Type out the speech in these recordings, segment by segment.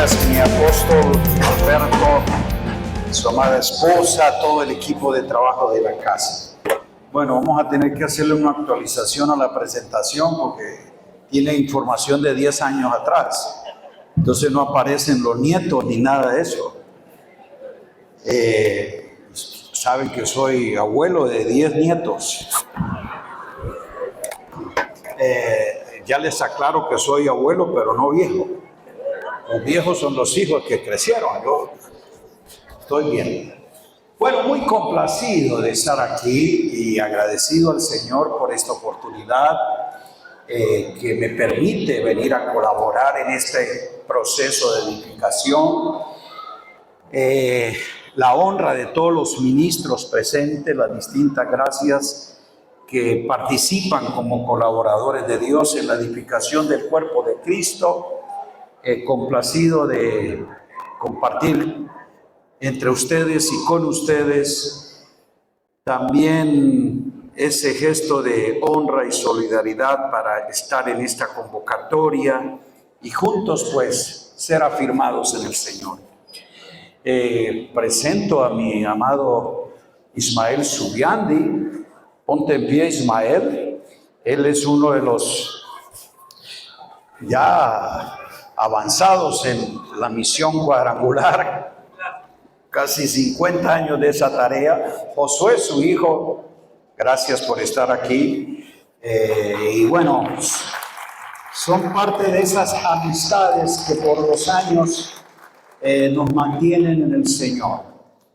días, mi apóstol Alberto, su amada esposa, todo el equipo de trabajo de la casa. Bueno, vamos a tener que hacerle una actualización a la presentación porque tiene información de 10 años atrás. Entonces no aparecen los nietos ni nada de eso. Saben que soy abuelo de 10 nietos. Ya les aclaro que soy abuelo, pero no viejo. Los viejos son los hijos que crecieron. Yo estoy bien. Bueno, muy complacido de estar aquí y agradecido al Señor por esta oportunidad que me permite venir a colaborar en este proceso de edificación. La honra de todos los ministros presentes, las distintas gracias que participan como colaboradores de Dios en la edificación del cuerpo de Cristo. Complacido de compartir entre ustedes y con ustedes también ese gesto de honra y solidaridad para estar en esta convocatoria y juntos pues ser afirmados en el Señor. Presento a mi amado Ismael Subiandi. Ponte en pie, Ismael. Él es uno de los ya avanzados en la misión cuadrangular, casi 50 años de esa tarea. Josué, su hijo, gracias por estar aquí. Y bueno, son parte de esas amistades que por los años nos mantienen en el Señor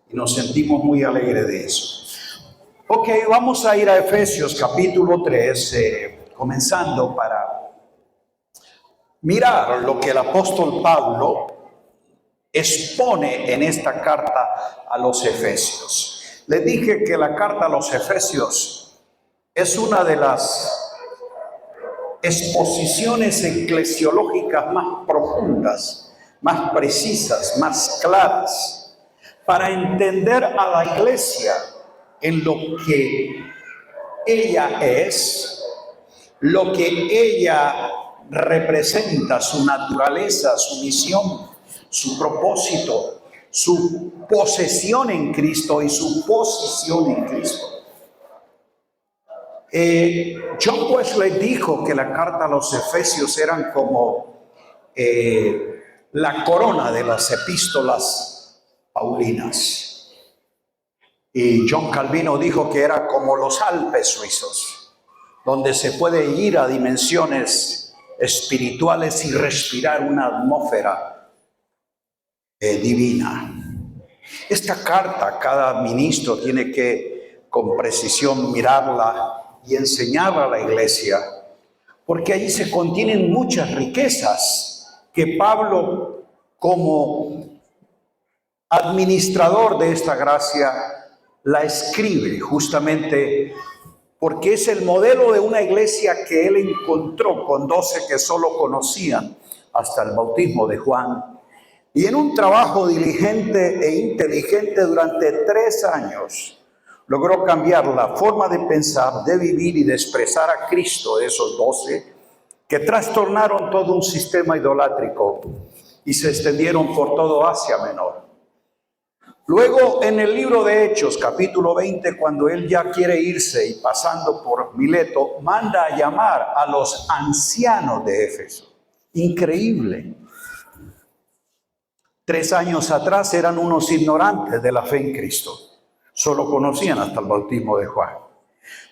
y nos sentimos muy alegres de eso. Ok, vamos a ir a Efesios capítulo 3, comenzando para mirar lo que el apóstol Pablo expone en esta carta a los Efesios. Les dije que la carta a los Efesios es una de las exposiciones eclesiológicas más profundas, más precisas, más claras, para entender a la iglesia en lo que ella es, lo que ella representa, su naturaleza, su misión, su propósito, su posesión en Cristo y su posición en Cristo. John Wesley dijo que la carta a los Efesios eran como la corona de las epístolas paulinas. Y John Calvino dijo que era como los Alpes suizos, donde se puede ir a dimensiones espirituales y respirar una atmósfera divina. Esta carta, cada ministro tiene que con precisión mirarla y enseñarla a la iglesia, porque allí se contienen muchas riquezas que Pablo, como administrador de esta gracia, la escribe justamente porque es el modelo de una iglesia que él encontró con 12 que solo conocían hasta el bautismo de Juan. Y en un trabajo diligente e inteligente durante 3 años, logró cambiar la forma de pensar, de vivir y de expresar a Cristo de esos 12, que trastornaron todo un sistema idolátrico y se extendieron por todo Asia Menor. Luego, en el libro de Hechos, capítulo 20, cuando él ya quiere irse y pasando por Mileto, manda a llamar a los ancianos de Éfeso. Increíble. 3 años atrás eran unos ignorantes de la fe en Cristo. Solo conocían hasta el bautismo de Juan.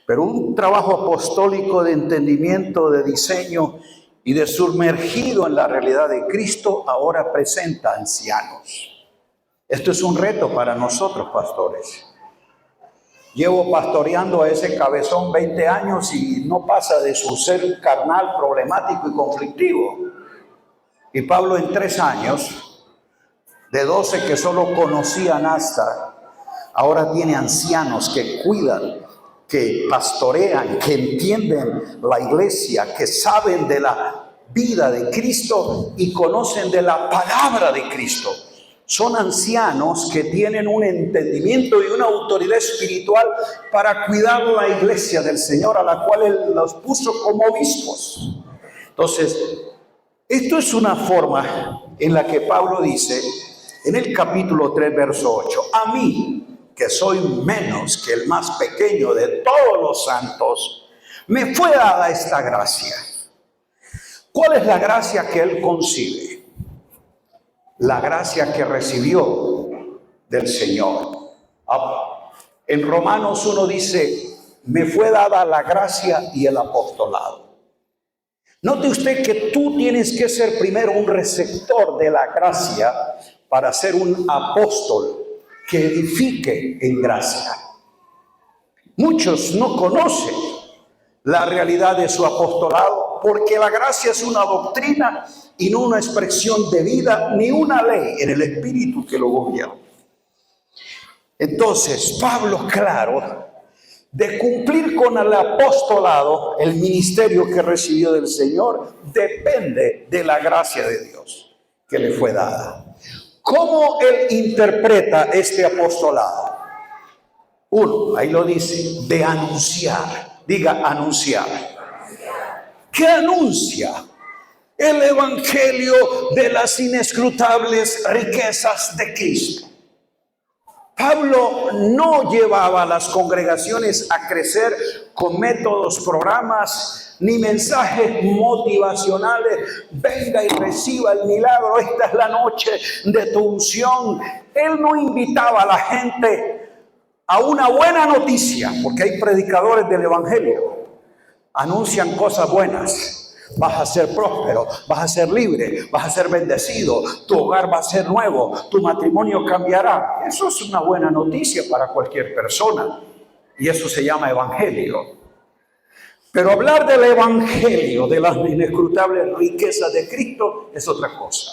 Pero un trabajo apostólico de entendimiento, de diseño y de sumergido en la realidad de Cristo ahora presenta ancianos. Esto es un reto para nosotros, pastores. Llevo pastoreando a ese cabezón 20 años y no pasa de su ser carnal, problemático y conflictivo. Y Pablo en 3 años, de 12 que solo conocían hasta, ahora tiene ancianos que cuidan, que pastorean, que entienden la iglesia, que saben de la vida de Cristo y conocen de la palabra de Cristo. Son ancianos que tienen un entendimiento y una autoridad espiritual para cuidar la iglesia del Señor, a la cual Él los puso como obispos. Entonces, Esto es una forma en la que Pablo dice en el capítulo 3, verso 8, a mí, que soy menos que el más pequeño de todos los santos, me fue dada esta gracia. ¿Cuál es la gracia que él concibe? La gracia que recibió del Señor. En Romanos 1 dice, me fue dada la gracia y el apostolado. Note usted que tú tienes que ser primero un receptor de la gracia para ser un apóstol que edifique en gracia. Muchos no conocen la realidad de su apostolado porque la gracia es una doctrina y no una expresión de vida ni una ley en el espíritu que lo gobierna. Entonces, Pablo, claro, de cumplir con el apostolado, el ministerio que recibió del Señor, depende de la gracia de Dios que le fue dada. ¿Cómo él interpreta este apostolado? Uno, ahí lo dice, de anunciar. Diga, anunciar. ¿Qué anuncia? El evangelio de las inescrutables riquezas de Cristo. Pablo no llevaba a las congregaciones a crecer con métodos, programas, ni mensajes motivacionales. Venga y reciba el milagro, esta es la noche de tu unción. Él no invitaba a la gente a una buena noticia, porque hay predicadores del evangelio. Anuncian cosas buenas. Vas a ser próspero, vas a ser libre, vas a ser bendecido, tu hogar va a ser nuevo, tu matrimonio cambiará. Eso es una buena noticia para cualquier persona y eso se llama evangelio. Pero hablar del evangelio, de las inescrutables riquezas de Cristo, es otra cosa.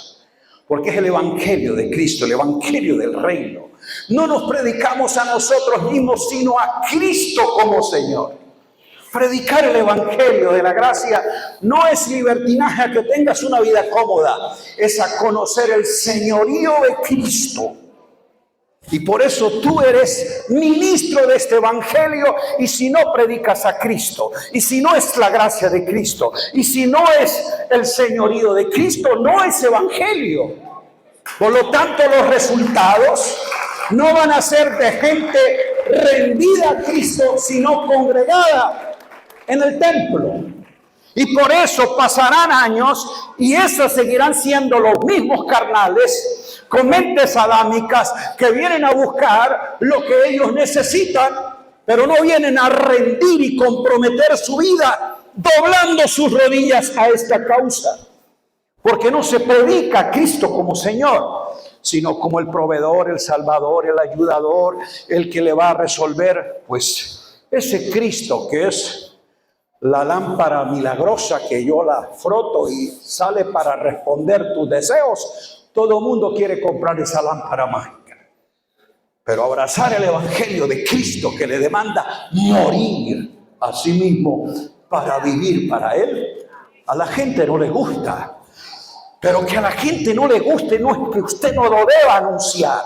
Porque es el evangelio de Cristo, el evangelio del reino. No nos predicamos a nosotros mismos, sino a Cristo como Señor. Predicar el evangelio de la gracia no es libertinaje a que tengas una vida cómoda, es a conocer el señorío de Cristo. Y por eso tú eres ministro de este evangelio, y si no predicas a Cristo, y si no es la gracia de Cristo, y si no es el señorío de Cristo, no es evangelio. Por lo tanto, los resultados no van a ser de gente rendida a Cristo, sino congregada en el templo. Y por eso pasarán años y esos seguirán siendo los mismos carnales con mentes adámicas que vienen a buscar lo que ellos necesitan, pero no vienen a rendir y comprometer su vida doblando sus rodillas a esta causa, porque no se predica a Cristo como Señor, sino como el proveedor, el salvador, el ayudador, el que le va a resolver. Pues ese Cristo que es la lámpara milagrosa que yo la froto y sale para responder tus deseos, todo el mundo quiere comprar esa lámpara mágica. Pero abrazar el evangelio de Cristo que le demanda morir a sí mismo para vivir para Él, a la gente no le gusta. Pero que a la gente no le guste no es que usted no lo deba anunciar.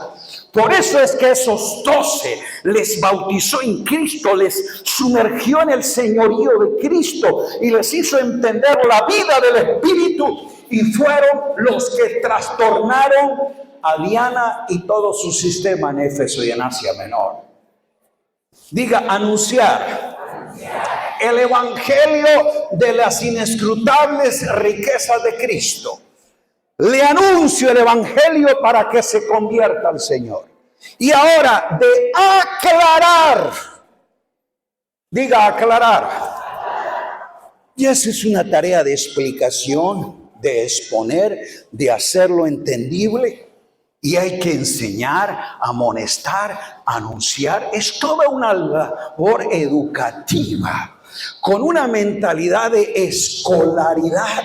Por eso es que esos 12 les bautizó en Cristo, les sumergió en el señorío de Cristo y les hizo entender la vida del Espíritu, y fueron los que trastornaron a Diana y todo su sistema en Éfeso y en Asia Menor. Diga, anunciar el evangelio de las inescrutables riquezas de Cristo. Le anuncio el evangelio para que se convierta al Señor. Y ahora, de aclarar. Diga, aclarar. Y esa es una tarea de explicación, de exponer, de hacerlo entendible. Y hay que enseñar, amonestar, anunciar. Es toda una labor educativa, con una mentalidad de escolaridad,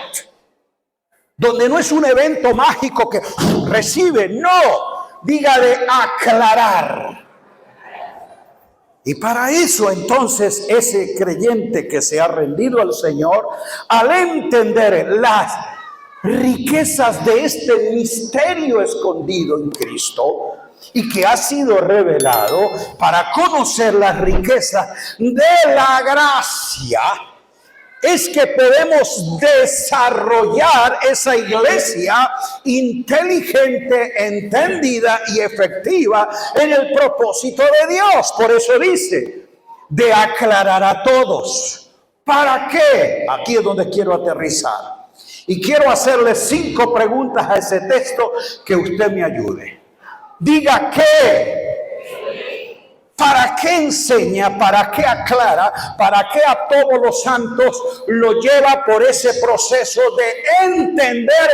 donde no es un evento mágico que recibe, no, diga de aclarar. Y para eso entonces ese creyente que se ha rendido al Señor, al entender las riquezas de este misterio escondido en Cristo y que ha sido revelado, para conocer las riquezas de la gracia, es que podemos desarrollar esa iglesia inteligente, entendida y efectiva en el propósito de Dios. Por eso dice, de aclarar a todos. ¿Para qué? Aquí es donde quiero aterrizar. Y quiero hacerle 5 preguntas a ese texto que usted me ayude. Diga qué. ¿Para qué enseña? ¿Para qué aclara? ¿Para qué a todos los santos lo lleva por ese proceso de entender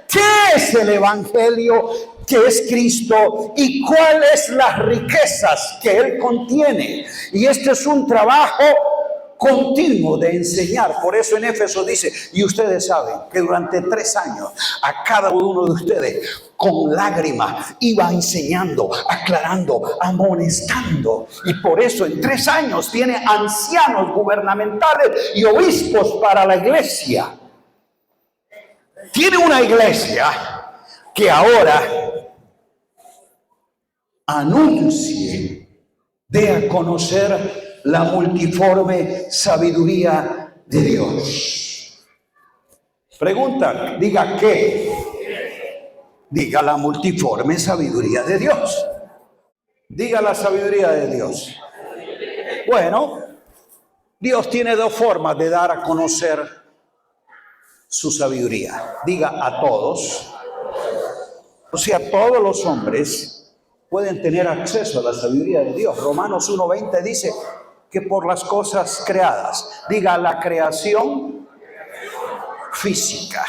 qué es el Evangelio, qué es Cristo y cuáles las riquezas que Él contiene? Y este es un trabajo continuo de enseñar. Por eso en Éfeso dice, y ustedes saben que durante 3 años a cada uno de ustedes con lágrimas iba enseñando, aclarando, amonestando. Y por eso en 3 años tiene ancianos gubernamentales y obispos para la iglesia. Tiene una iglesia que ahora anuncie, dé a conocer la multiforme sabiduría de Dios. Pregunta, diga qué. Diga la multiforme sabiduría de Dios. Diga la sabiduría de Dios. Bueno, Dios tiene 2 formas de dar a conocer su sabiduría. Diga a todos. O sea, todos los hombres pueden tener acceso a la sabiduría de Dios. Romanos 1:20 dice que por las cosas creadas, diga la creación física.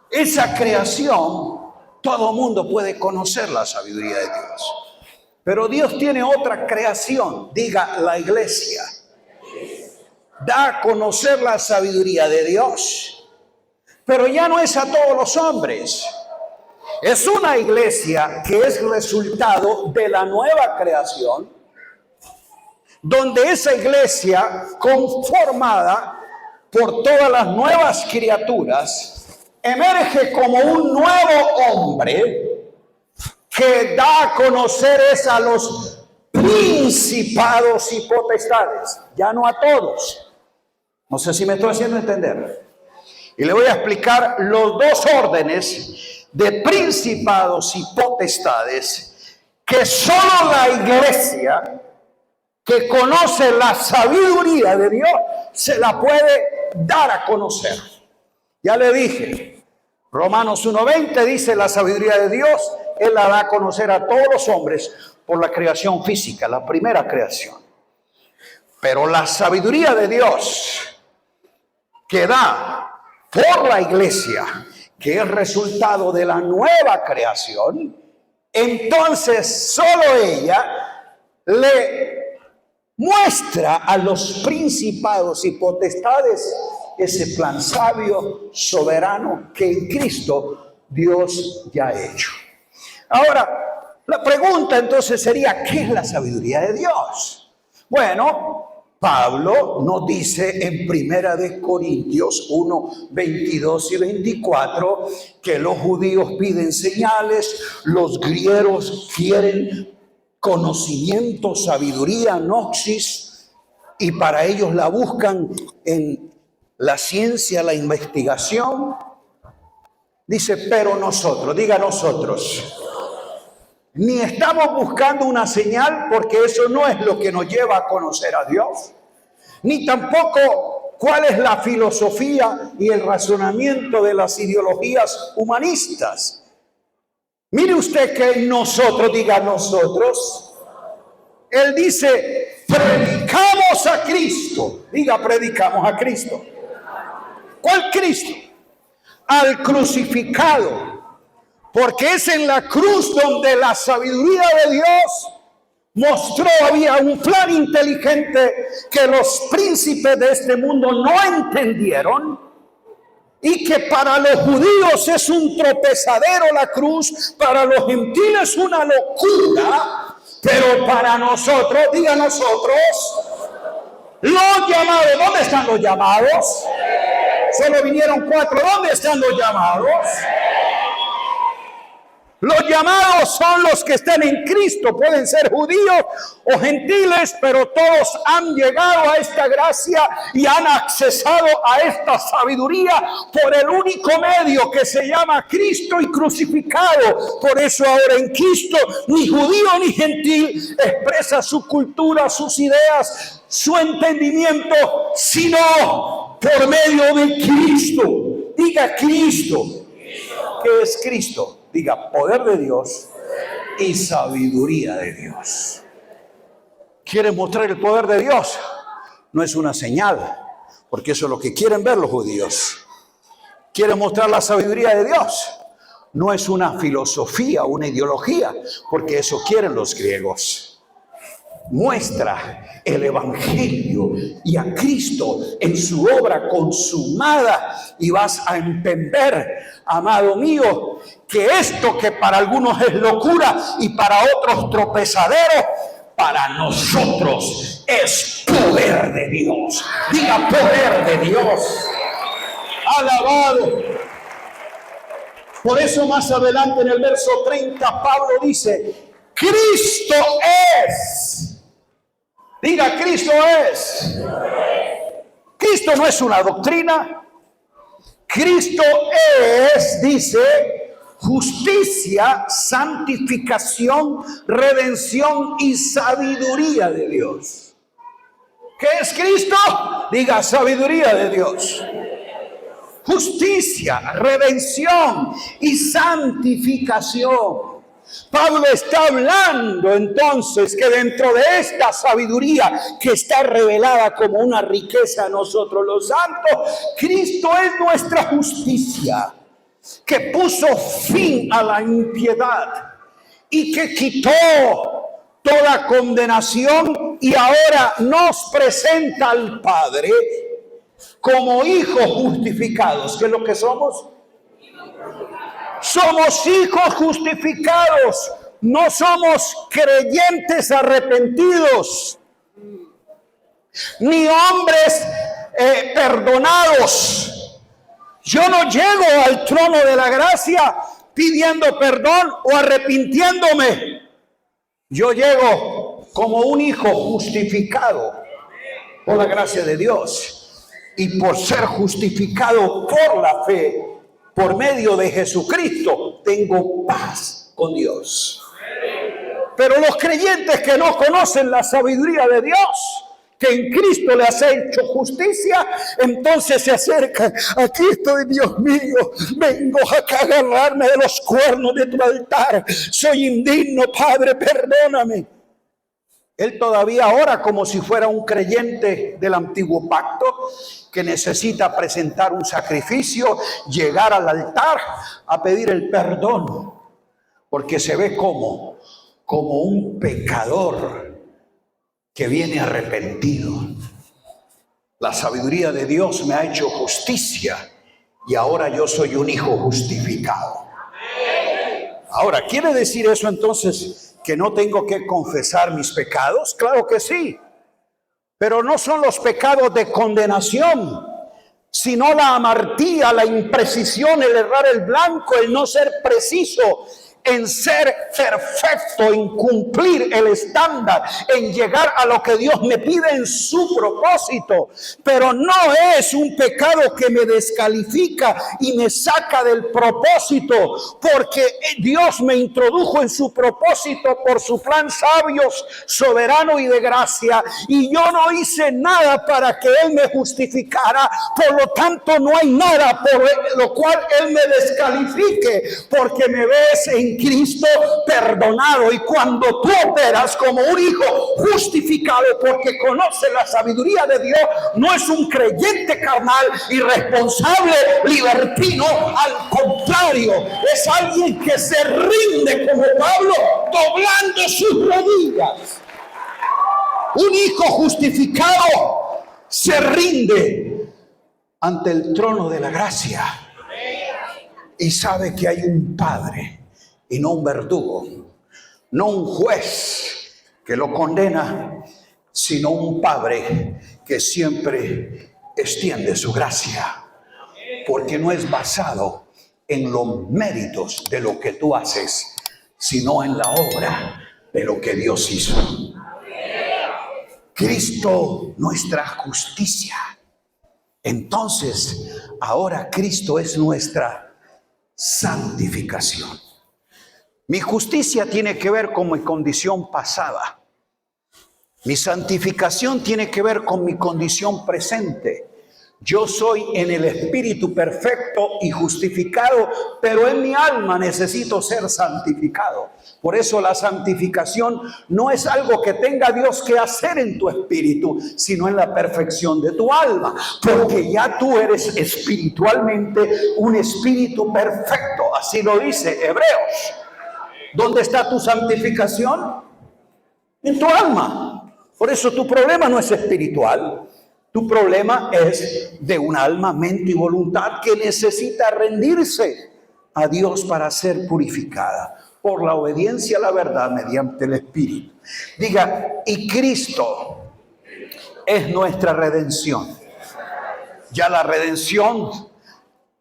Esa creación, todo mundo puede conocer la sabiduría de Dios. Pero Dios tiene otra creación, diga la iglesia. Da a conocer la sabiduría de Dios, pero ya no es a todos los hombres. Es una iglesia que es resultado de la nueva creación, donde esa iglesia conformada por todas las nuevas criaturas emerge como un nuevo hombre que da a conocer a los principados y potestades, ya no a todos. No sé si me estoy haciendo entender. Y le voy a explicar los 2 órdenes de principados y potestades que solo la iglesia que conoce la sabiduría de Dios se la puede dar a conocer. Ya le dije, Romanos 1:20 dice la sabiduría de Dios, Él la da a conocer a todos los hombres por la creación física, la primera creación. Pero la sabiduría de Dios que da por la iglesia, que es resultado de la nueva creación, entonces solo ella le muestra a los principados y potestades ese plan sabio, soberano, que en Cristo Dios ya ha hecho. Ahora, la pregunta entonces sería, ¿qué es la sabiduría de Dios? Bueno, Pablo nos dice en 1 Corintios 1, 22 y 24 que los judíos piden señales, los griegos quieren conocimiento, sabiduría, gnosis, y para ellos la buscan en la ciencia, la investigación. Dice, pero nosotros, diga nosotros, ni estamos buscando una señal, porque eso no es lo que nos lleva a conocer a Dios, ni tampoco cuál es la filosofía y el razonamiento de las ideologías humanistas. Mire usted que nosotros, diga nosotros, él dice, predicamos a Cristo. Diga, predicamos a Cristo. ¿Cuál Cristo? Al crucificado. Porque es en la cruz donde la sabiduría de Dios mostró, había un plan inteligente que los príncipes de este mundo no entendieron. Y que para los judíos es un tropezadero la cruz, para los gentiles una locura, pero para nosotros, diga nosotros, los llamados, ¿dónde están los llamados? Solo vinieron 4, ¿dónde están los llamados? Los llamados son los que están en Cristo, pueden ser judíos o gentiles, pero todos han llegado a esta gracia y han accesado a esta sabiduría por el único medio que se llama Cristo y crucificado. Por eso ahora en Cristo ni judío ni gentil expresa su cultura, sus ideas, su entendimiento, sino por medio de Cristo. Diga Cristo. ¿Qué es Cristo? Diga poder de Dios y sabiduría de Dios. ¿Quieren mostrar el poder de Dios? No es una señal, porque eso es lo que quieren ver los judíos. ¿Quieren mostrar la sabiduría de Dios? No es una filosofía, una ideología, porque eso quieren los griegos. Muestra el Evangelio y a Cristo en su obra consumada y vas a entender, amado mío, que esto que para algunos es locura y para otros tropezadero, para nosotros es poder de Dios. Diga poder de Dios. Alabado. Por eso más adelante en el verso 30 Pablo dice, Cristo es. Diga, Cristo es. Cristo no es una doctrina. Cristo es, dice, justicia, santificación, redención y sabiduría de Dios. ¿Qué es Cristo? Diga, sabiduría de Dios. Justicia, redención y santificación. Pablo está hablando entonces que dentro de esta sabiduría que está revelada como una riqueza a nosotros los santos, Cristo es nuestra justicia, que puso fin a la impiedad y que quitó toda condenación y ahora nos presenta al Padre como hijos justificados. ¿Qué es lo que somos? Somos hijos justificados, no somos creyentes arrepentidos, ni hombres perdonados. Yo no llego al trono de la gracia pidiendo perdón o arrepintiéndome. Yo llego como un hijo justificado por la gracia de Dios y por ser justificado por la fe. Por medio de Jesucristo tengo paz con Dios. Pero los creyentes que no conocen la sabiduría de Dios, que en Cristo les ha hecho justicia, entonces se acercan. Aquí estoy, Dios mío, vengo a agarrarme de los cuernos de tu altar. Soy indigno, Padre, perdóname. Él todavía ora como si fuera un creyente del antiguo pacto que necesita presentar un sacrificio, llegar al altar a pedir el perdón, porque se ve como un pecador que viene arrepentido. La sabiduría de Dios me ha hecho justicia y ahora yo soy un hijo justificado. Ahora, ¿quiere decir eso entonces que no tengo que confesar mis pecados? Claro que sí, pero no son los pecados de condenación, sino la amartía, la imprecisión, el errar el blanco, el no ser preciso en ser perfecto, en cumplir el estándar, en llegar a lo que Dios me pide en su propósito. Pero no es un pecado que me descalifica y me saca del propósito, porque Dios me introdujo en su propósito por su plan sabio, soberano y de gracia, y yo no hice nada para que Él me justificara. Por lo tanto, no hay nada por lo cual Él me descalifique, porque me ves en Cristo perdonado. Y cuando tú operas como un hijo justificado porque conoce la sabiduría de Dios, no es un creyente carnal, irresponsable, libertino. Al contrario, es alguien que se rinde como Pablo, doblando sus rodillas. Un hijo justificado se rinde ante el trono de la gracia y sabe que hay un Padre y no un verdugo, no un juez que lo condena, sino un Padre que siempre extiende su gracia, porque no es basado en los méritos de lo que tú haces, sino en la obra de lo que Dios hizo. Cristo, nuestra justicia. Entonces, ahora Cristo es nuestra santificación. Mi justicia tiene que ver con mi condición pasada. Mi santificación tiene que ver con mi condición presente. Yo soy en el Espíritu perfecto y justificado, pero en mi alma necesito ser santificado. Por eso la santificación no es algo que tenga Dios que hacer en tu espíritu, sino en la perfección de tu alma. Porque ya tú eres espiritualmente un espíritu perfecto. Así lo dice Hebreos. ¿Dónde está tu santificación? En tu alma. Por eso tu problema no es espiritual. Tu problema es de un alma, mente y voluntad que necesita rendirse a Dios para ser purificada por la obediencia a la verdad mediante el Espíritu. Diga, y Cristo es nuestra redención. Ya la redención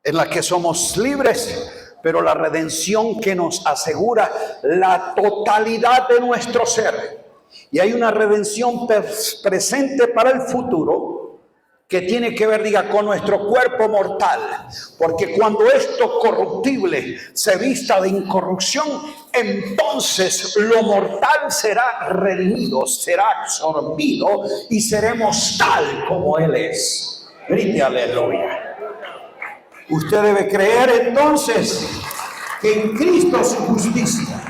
en la que somos libres, pero la redención que nos asegura la totalidad de nuestro ser. Y hay una redención presente para el futuro que tiene que ver, diga, con nuestro cuerpo mortal. Porque cuando esto corruptible se vista de incorrupción, entonces lo mortal será redimido, será absorbido y seremos tal como Él es. Grite aleluya. Usted debe creer entonces que en Cristo su justicia.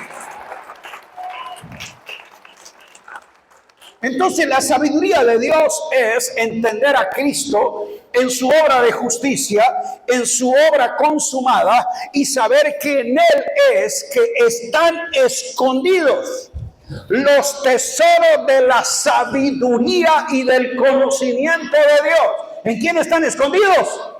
Entonces la sabiduría de Dios es entender a Cristo en su obra de justicia, en su obra consumada, y saber que en Él es que están escondidos los tesoros de la sabiduría y del conocimiento de Dios. ¿En quién están escondidos?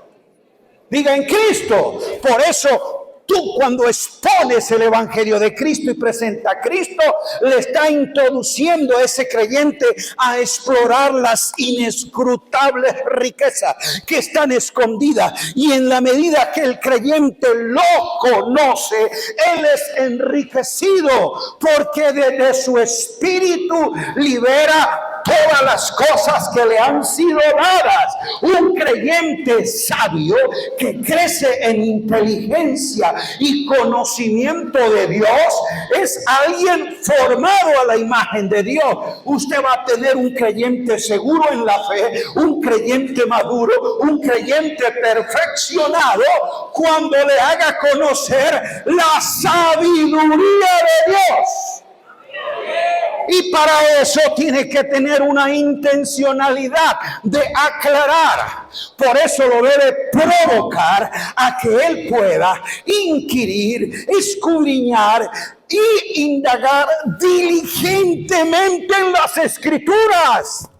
Diga, en Cristo. Por eso tú, cuando expones el Evangelio de Cristo y presenta a Cristo, le está introduciendo a ese creyente a explorar las inescrutables riquezas que están escondidas. Y en la medida que el creyente lo conoce, él es enriquecido, porque desde su espíritu libera todas las cosas que le han sido dadas. Un creyente sabio que crece en inteligencia y conocimiento de Dios es alguien formado a la imagen de Dios. Usted va a tener un creyente seguro en la fe, un creyente maduro, un creyente perfeccionado cuando le haga conocer la sabiduría de Dios. Y para eso tiene que tener una intencionalidad de aclarar. Por eso lo debe provocar a que él pueda inquirir, escudriñar y indagar diligentemente en las Escrituras,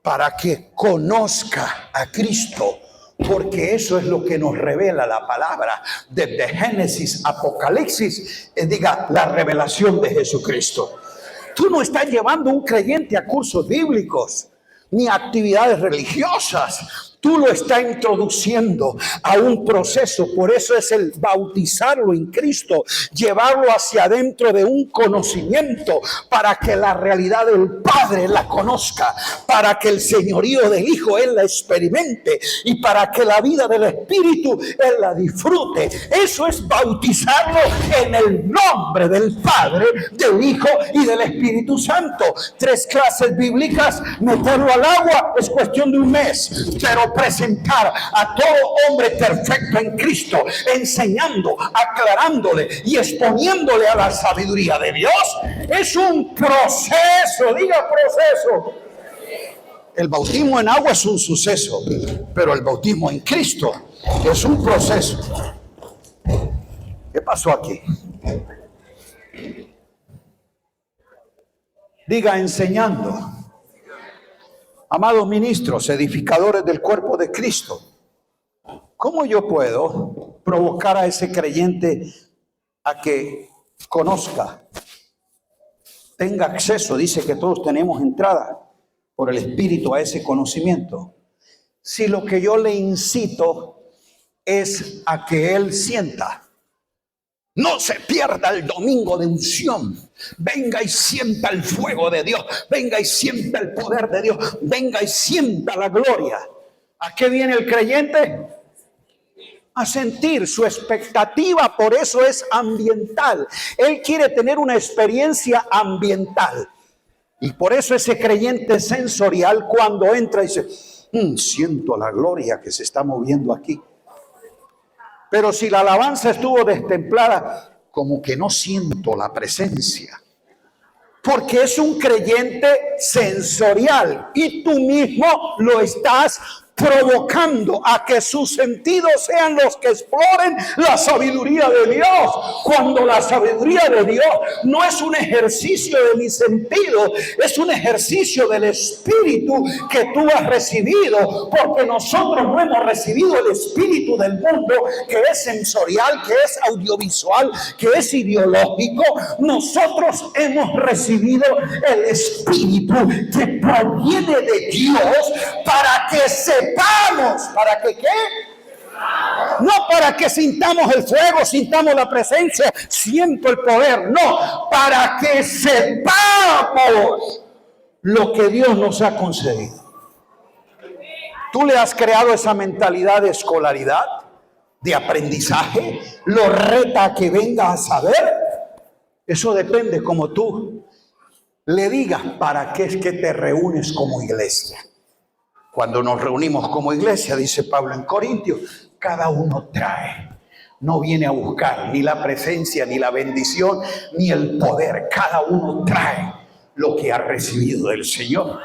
para que conozca a Cristo. Porque eso es lo que nos revela la palabra desde Génesis, Apocalipsis, diga, la revelación de Jesucristo. Tú no estás llevando un creyente a cursos bíblicos ni a actividades religiosas. Tú lo estás introduciendo a un proceso. Por eso es el bautizarlo en Cristo, llevarlo hacia adentro de un conocimiento, para que la realidad del Padre la conozca, para que el señorío del Hijo Él la experimente, y para que la vida del Espíritu Él la disfrute. Eso es bautizarlo en el nombre del Padre, del Hijo y del Espíritu Santo. 3 clases bíblicas, meterlo al agua es cuestión de un mes, pero presentar a todo hombre perfecto en Cristo, enseñando, aclarándole y exponiéndole a la sabiduría de Dios, es un proceso. Diga, proceso. El bautismo en agua es un suceso, pero el bautismo en Cristo es un proceso. ¿Qué pasó aquí? Diga, enseñando. Amados ministros, edificadores del cuerpo de Cristo, ¿cómo yo puedo provocar a ese creyente a que conozca, tenga acceso? Dice que todos tenemos entrada por el Espíritu a ese conocimiento. Si lo que yo le incito es a que Él sienta. No se pierda el domingo de unción. Venga y sienta el fuego de Dios. Venga y sienta el poder de Dios. Venga y sienta la gloria. ¿A qué viene el creyente? A sentir. Su expectativa por eso es ambiental. Él quiere tener una experiencia ambiental. Y por eso ese creyente sensorial cuando entra dice, siento la gloria que se está moviendo aquí. Pero si la alabanza estuvo destemplada, como que no siento la presencia. Porque es un creyente sensorial y tú mismo lo estás provocando a que sus sentidos sean los que exploren la sabiduría de Dios. Cuando la sabiduría de Dios no es un ejercicio de mis sentidos, es un ejercicio del Espíritu que tú has recibido, porque nosotros no hemos recibido el espíritu del mundo, que es sensorial, que es audiovisual, que es ideológico. Nosotros hemos recibido el espíritu que proviene de Dios para que sepamos. ¿Para que qué? No para que sintamos el fuego, sintamos la presencia, siento el poder. No, para que sepamos lo que Dios nos ha concedido. ¿Tú le has creado esa mentalidad de escolaridad, de aprendizaje? ¿Lo reta a que venga a saber? Eso depende como tú le digas para qué es que te reúnes como iglesia. Cuando nos reunimos como iglesia, dice Pablo en Corintios, cada uno trae. No viene a buscar ni la presencia, ni la bendición, ni el poder. Cada uno trae lo que ha recibido del Señor.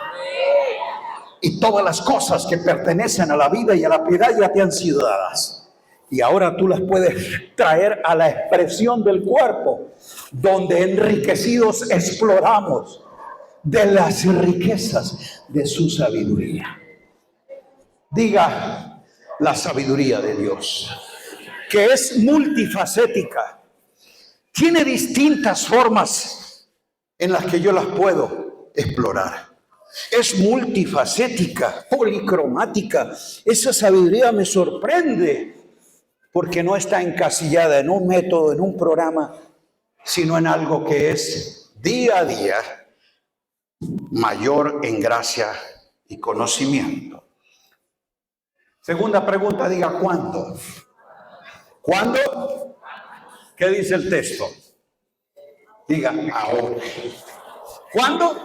Y todas las cosas que pertenecen a la vida y a la piedad ya te han sido dadas. Y ahora tú las puedes traer a la expresión del cuerpo, donde enriquecidos exploramos de las riquezas de su sabiduría. Diga la sabiduría de Dios, que es multifacética. Tiene distintas formas en las que yo las puedo explorar. Es multifacética, policromática. Esa sabiduría me sorprende porque no está encasillada en un método, en un programa, sino en algo que es día a día mayor en gracia y conocimiento. Segunda pregunta, diga ¿cuándo? ¿Cuándo? ¿Qué dice el texto? Diga ahora. ¿Cuándo?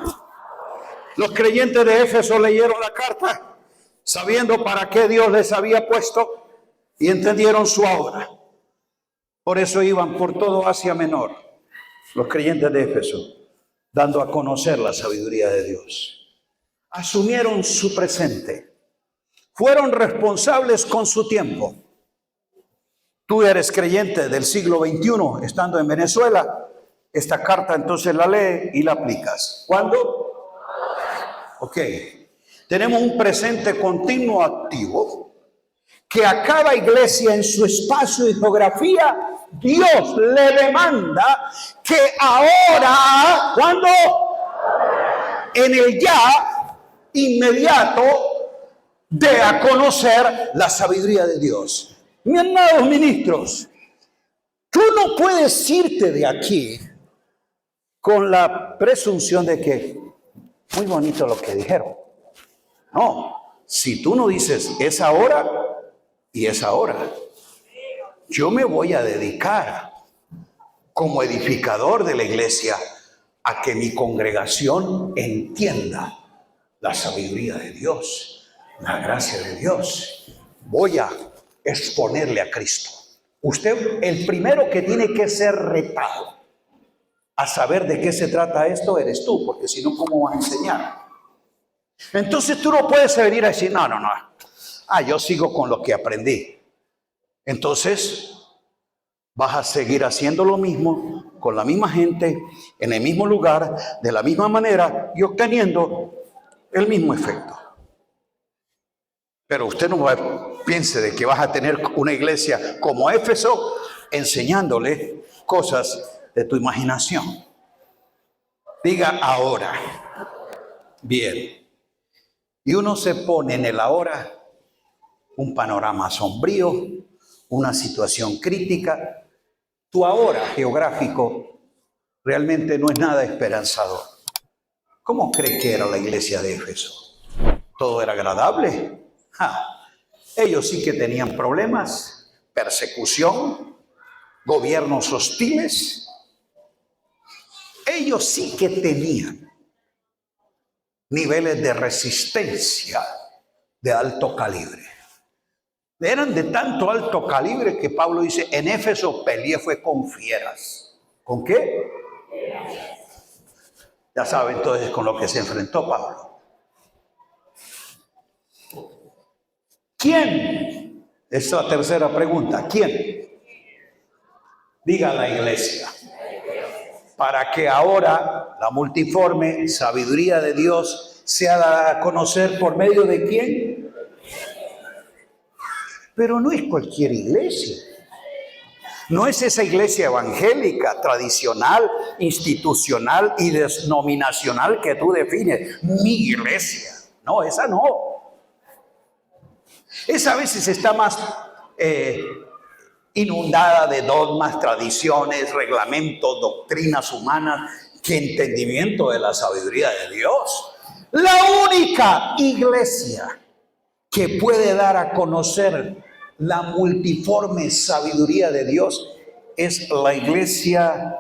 Los creyentes de Éfeso leyeron la carta sabiendo para qué Dios les había puesto y entendieron su obra. Por eso iban por todo Asia Menor, los creyentes de Éfeso, dando a conocer la sabiduría de Dios. Asumieron su presente. Fueron responsables con su tiempo. Tú eres creyente del siglo XXI, estando en Venezuela. Esta carta entonces la lees y la aplicas. ¿Cuándo? Ok. Tenemos un presente continuo activo que a cada iglesia en su espacio y geografía, Dios le demanda que ahora, ¿cuándo? En el ya inmediato, dé a conocer la sabiduría de Dios. Mis amados ministros, tú no puedes irte de aquí con la presunción de que muy bonito lo que dijeron. No, si tú no dices es ahora y es ahora, yo me voy a dedicar como edificador de la iglesia a que mi congregación entienda la sabiduría de Dios. La gracia de Dios. Voy a exponerle a Cristo. Usted, el primero que tiene que ser retado a saber de qué se trata esto, eres tú, porque si no, ¿cómo vas a enseñar? Entonces tú no puedes venir a decir, no. Yo sigo con lo que aprendí. Entonces, vas a seguir haciendo lo mismo, con la misma gente, en el mismo lugar, de la misma manera y obteniendo el mismo efecto. Pero usted no piense de que vas a tener una iglesia como Éfeso enseñándole cosas de tu imaginación. Diga ahora. Bien. Y uno se pone en el ahora un panorama sombrío, una situación crítica, tu ahora geográfico realmente no es nada esperanzador. ¿Cómo cree que era la iglesia de Éfeso? ¿Todo era agradable? Ellos sí que tenían problemas, persecución, gobiernos hostiles. Ellos sí que tenían niveles de resistencia de alto calibre. Eran de tanto alto calibre que Pablo dice, en Éfeso peleé fue con fieras. ¿Con qué? Ya saben entonces con lo que se enfrentó Pablo. ¿Quién? Es la tercera pregunta. ¿Quién? Diga la iglesia. Para que ahora la multiforme sabiduría de Dios sea dada a conocer por medio de ¿quién? Pero no es cualquier iglesia. No es esa iglesia evangélica, tradicional, institucional y denominacional que tú defines. Mi iglesia. No, esa no. Esa a veces está más inundada de dogmas, tradiciones, reglamentos, doctrinas humanas, que entendimiento de la sabiduría de Dios. La única iglesia que puede dar a conocer la multiforme sabiduría de Dios es la iglesia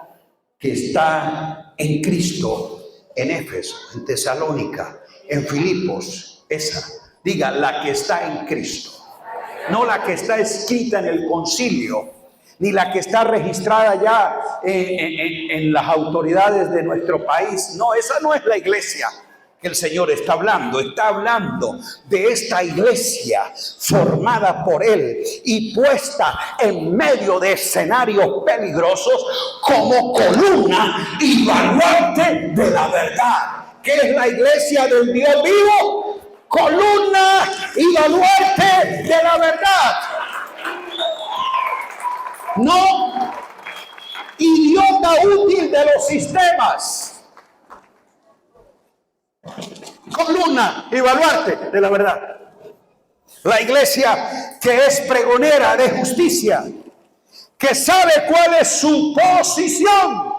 que está en Cristo, en Éfeso, en Tesalónica, en Filipos, esa. Diga, la que está en Cristo. No la que está escrita en el concilio, ni la que está registrada ya en las autoridades de nuestro país. No, esa no es la iglesia que el Señor está hablando. Está hablando de esta iglesia formada por Él y puesta en medio de escenarios peligrosos como columna y baluarte de la verdad. ¿Qué es la iglesia del Dios vivo? Columna y baluarte de la verdad. No idiota útil de los sistemas. Columna y baluarte de la verdad. La iglesia que es pregonera de justicia, que sabe cuál es su posición.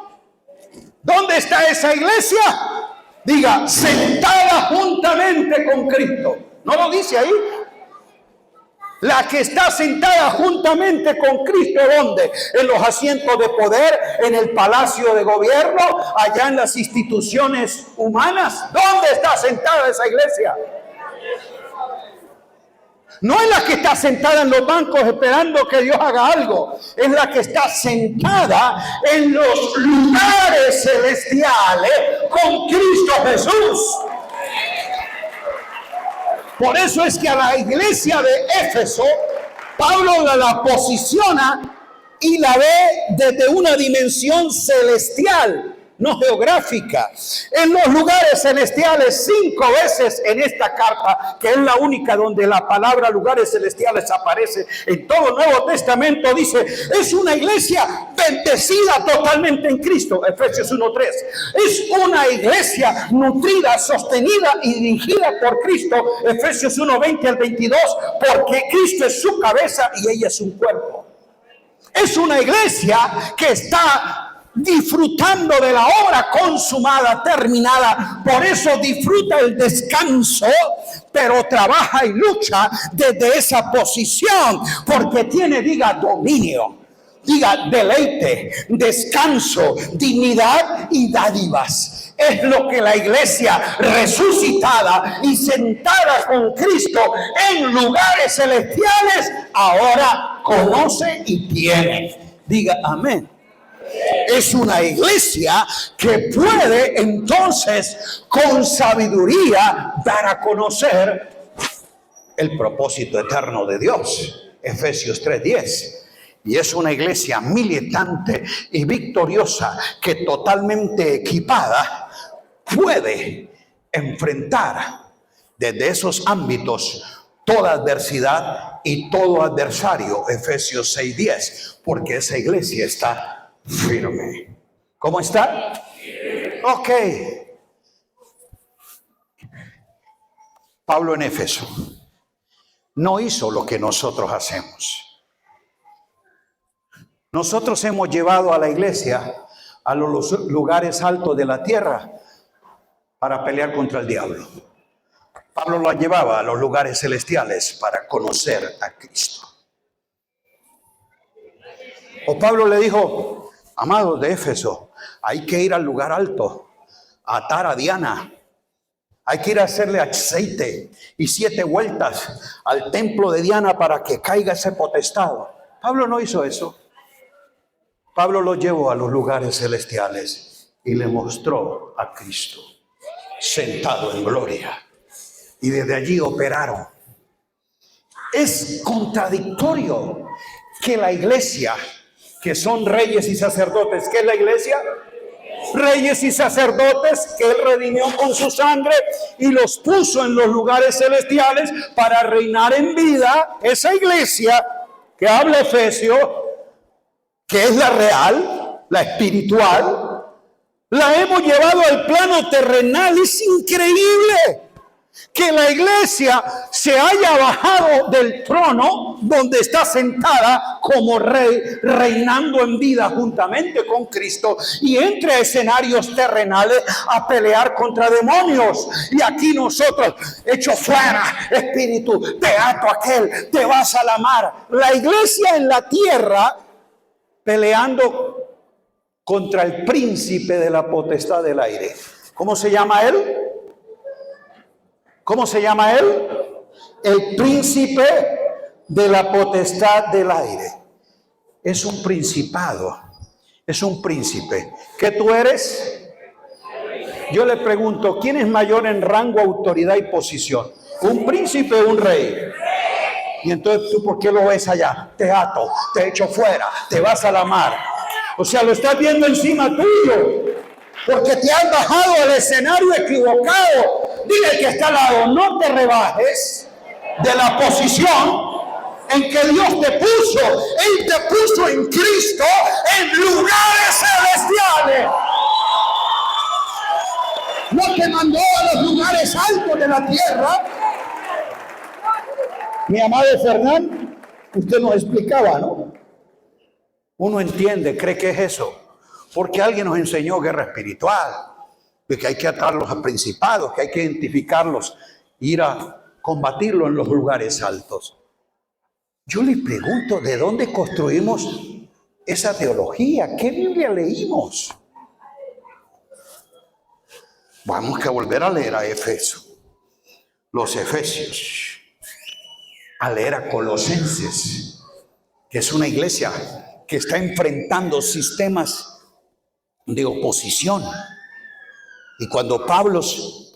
¿Dónde está esa iglesia? Diga, sentada juntamente con Cristo. ¿No lo dice ahí? La que está sentada juntamente con Cristo, ¿dónde? En los asientos de poder, en el palacio de gobierno, allá en las instituciones humanas. ¿Dónde está sentada esa iglesia? No es la que está sentada en los bancos esperando que Dios haga algo. Es la que está sentada en los lugares celestiales con Cristo Jesús. Por eso es que a la iglesia de Éfeso, Pablo la posiciona y la ve desde una dimensión celestial, no geográfica. En los lugares celestiales, 5 veces en esta carta, que es la única donde la palabra lugares celestiales aparece en todo el Nuevo Testamento, dice, es una iglesia bendecida totalmente en Cristo, Efesios 1:3. Es una iglesia nutrida, sostenida y dirigida por Cristo, Efesios 1:20 al 22, porque Cristo es su cabeza y ella es un cuerpo. Es una iglesia que está disfrutando de la obra consumada, terminada. Por eso disfruta el descanso, pero trabaja y lucha desde esa posición, porque tiene, diga, dominio, diga, deleite, descanso, dignidad y dádivas. Es lo que la iglesia resucitada y sentada con Cristo en lugares celestiales ahora conoce y tiene. Diga amén. Es una iglesia que puede entonces con sabiduría dar a conocer el propósito eterno de Dios. Efesios 3:10. Y es una iglesia militante y victoriosa que totalmente equipada puede enfrentar desde esos ámbitos toda adversidad y todo adversario. Efesios 6:10. Porque esa iglesia está firme. ¿Cómo está? Ok. Pablo en Éfeso no hizo lo que nosotros hacemos. Nosotros hemos llevado a la iglesia a los lugares altos de la tierra para pelear contra el diablo. Pablo lo llevaba a los lugares celestiales para conocer a Cristo. O Pablo le dijo, amados de Éfeso, hay que ir al lugar alto, a atar a Diana. Hay que ir a hacerle aceite y 7 vueltas al templo de Diana para que caiga ese potestado. Pablo no hizo eso. Pablo lo llevó a los lugares celestiales y le mostró a Cristo sentado en gloria. Y desde allí operaron. Es contradictorio que la iglesia, que son reyes y sacerdotes, ¿qué es la iglesia? Reyes y sacerdotes que Él redimió con su sangre y los puso en los lugares celestiales para reinar en vida. Esa iglesia que habla Efesios, que es la real, la espiritual, la hemos llevado al plano terrenal. Es increíble que la iglesia se haya bajado del trono donde está sentada como rey, reinando en vida juntamente con Cristo, y entre a escenarios terrenales a pelear contra demonios. Y aquí nosotros, hecho fuera, espíritu, te ato aquel, te vas a la mar. La iglesia en la tierra peleando contra el príncipe de la potestad del aire. ¿Cómo se llama él? ¿Cómo se llama él? El príncipe de la potestad del aire. Es un principado, es un príncipe. ¿Qué tú eres? Yo le pregunto, ¿quién es mayor en rango, autoridad y posición? ¿Un príncipe o un rey? Y entonces, ¿tú por qué lo ves allá? Te ato, te echo fuera, te vas a la mar. O sea, lo estás viendo encima tuyo, porque te has bajado al escenario equivocado. Dile que está al lado, no te rebajes de la posición en que Dios te puso. Él te puso en Cristo en lugares celestiales. No te mandó a los lugares altos de la tierra. Mi amado Fernán, usted nos explicaba, ¿no? Uno entiende, cree que es eso, porque alguien nos enseñó guerra espiritual, de que hay que atarlos a principados, que hay que identificarlos, ir a combatirlos en los lugares altos. Yo les pregunto, ¿de dónde construimos esa teología? ¿Qué Biblia leímos? Vamos a volver a leer a Efeso, los Efesios, a leer a Colosenses, que es una iglesia que está enfrentando sistemas de oposición. Y cuando Pablo,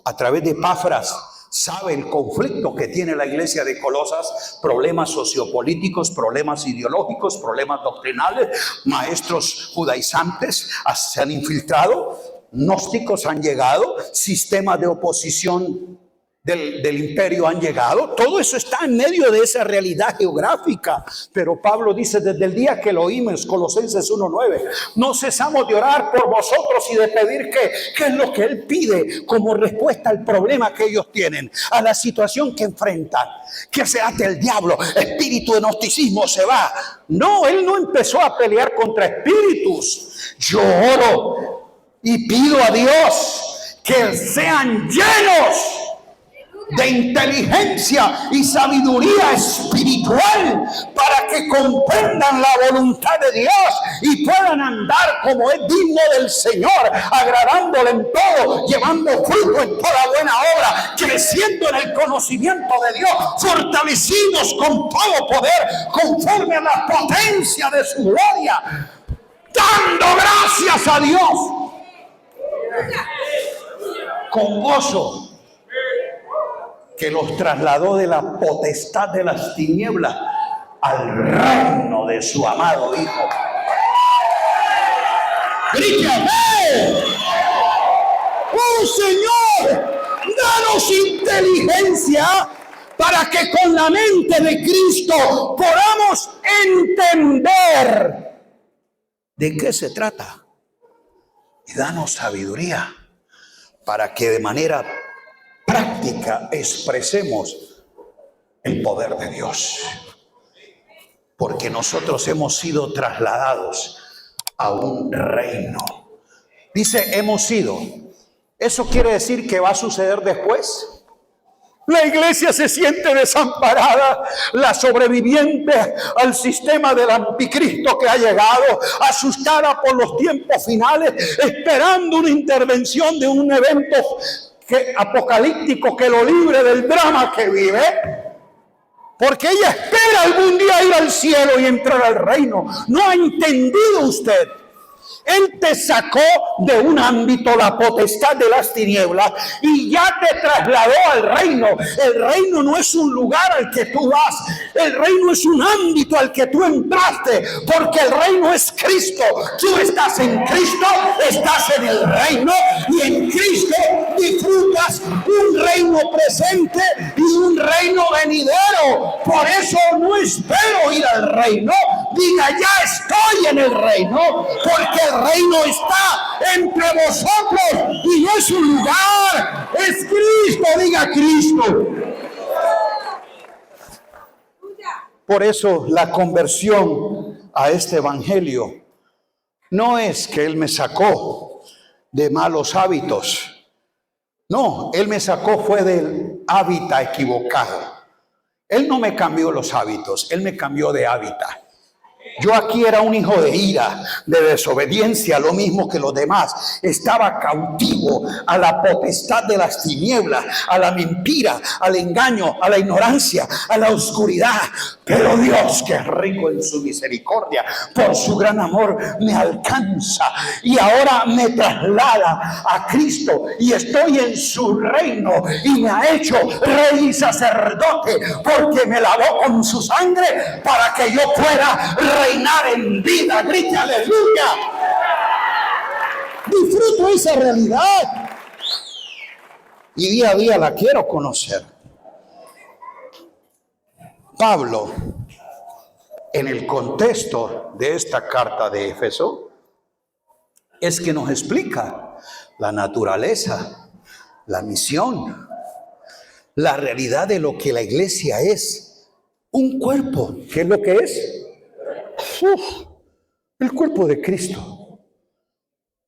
a través de Epafras, sabe el conflicto que tiene la iglesia de Colosas, problemas sociopolíticos, problemas ideológicos, problemas doctrinales, maestros judaizantes se han infiltrado, gnósticos han llegado, sistemas de oposición del imperio han llegado. Todo eso está en medio de esa realidad geográfica. Pero Pablo dice, desde el día que lo oímos, Colosenses 1:9, no cesamos de orar por vosotros y de pedir que es lo que Él pide como respuesta al problema que ellos tienen, a la situación que enfrentan. Que se ate el diablo, espíritu de gnosticismo se va. No, Él no empezó a pelear contra espíritus. Yo oro y pido a Dios que sean llenos de inteligencia y sabiduría espiritual para que comprendan la voluntad de Dios y puedan andar como es digno del Señor, agradándole en todo, llevando fruto en toda buena obra, creciendo en el conocimiento de Dios, fortalecidos con todo poder conforme a la potencia de su gloria, dando gracias a Dios con gozo, que los trasladó de la potestad de las tinieblas al reino de su amado Hijo. ¡Grite amén! ¡Oh Señor! ¡Danos inteligencia para que con la mente de Cristo podamos entender de qué se trata! Y danos sabiduría para que de manera práctica expresemos el poder de Dios. porque nosotros hemos sido trasladados a un reino. Dice, hemos sido. ¿Eso quiere decir que va a suceder después? La iglesia se siente desamparada, la sobreviviente al sistema del anticristo que ha llegado, asustada por los tiempos finales, esperando una intervención de un evento apocalíptico que lo libre del drama que vive. Porque ella espera algún día ir al cielo y entrar al reino. ¿No ha entendido usted? Él te sacó de un ámbito, la potestad de las tinieblas, y ya te trasladó al reino. El reino no es un lugar al que tú vas. El reino es un ámbito al que tú entraste, porque el reino es Cristo. Tú estás en Cristo, estás en el reino, y en Cristo disfrutas un reino presente y un reino venidero. Por eso no espero ir al reino. Diga, ya estoy en el reino, porque el reino está entre vosotros y no es un lugar, es Cristo. Diga, Cristo. Por eso la conversión a este evangelio no es que Él me sacó de malos hábitos. No, Él me sacó fue del hábitat equivocado. Él no me cambió los hábitos, Él me cambió de hábitat. Yo aquí era un hijo de ira, de desobediencia, lo mismo que los demás. Estaba cautivo a la potestad de las tinieblas, a la mentira, al engaño, a la ignorancia, a la oscuridad. Pero Dios, que es rico en su misericordia, por su gran amor, me alcanza y ahora me traslada a Cristo y estoy en su reino y me ha hecho rey y sacerdote, porque me lavó con su sangre para que yo pueda reinar en vida. Grite aleluya. Disfruto esa realidad y día a día la quiero conocer. Pablo, en el contexto de esta carta de Éfeso, es que nos explica la naturaleza, la misión, la realidad de lo que la iglesia es. Un cuerpo. ¿Qué es lo que es? El cuerpo de Cristo.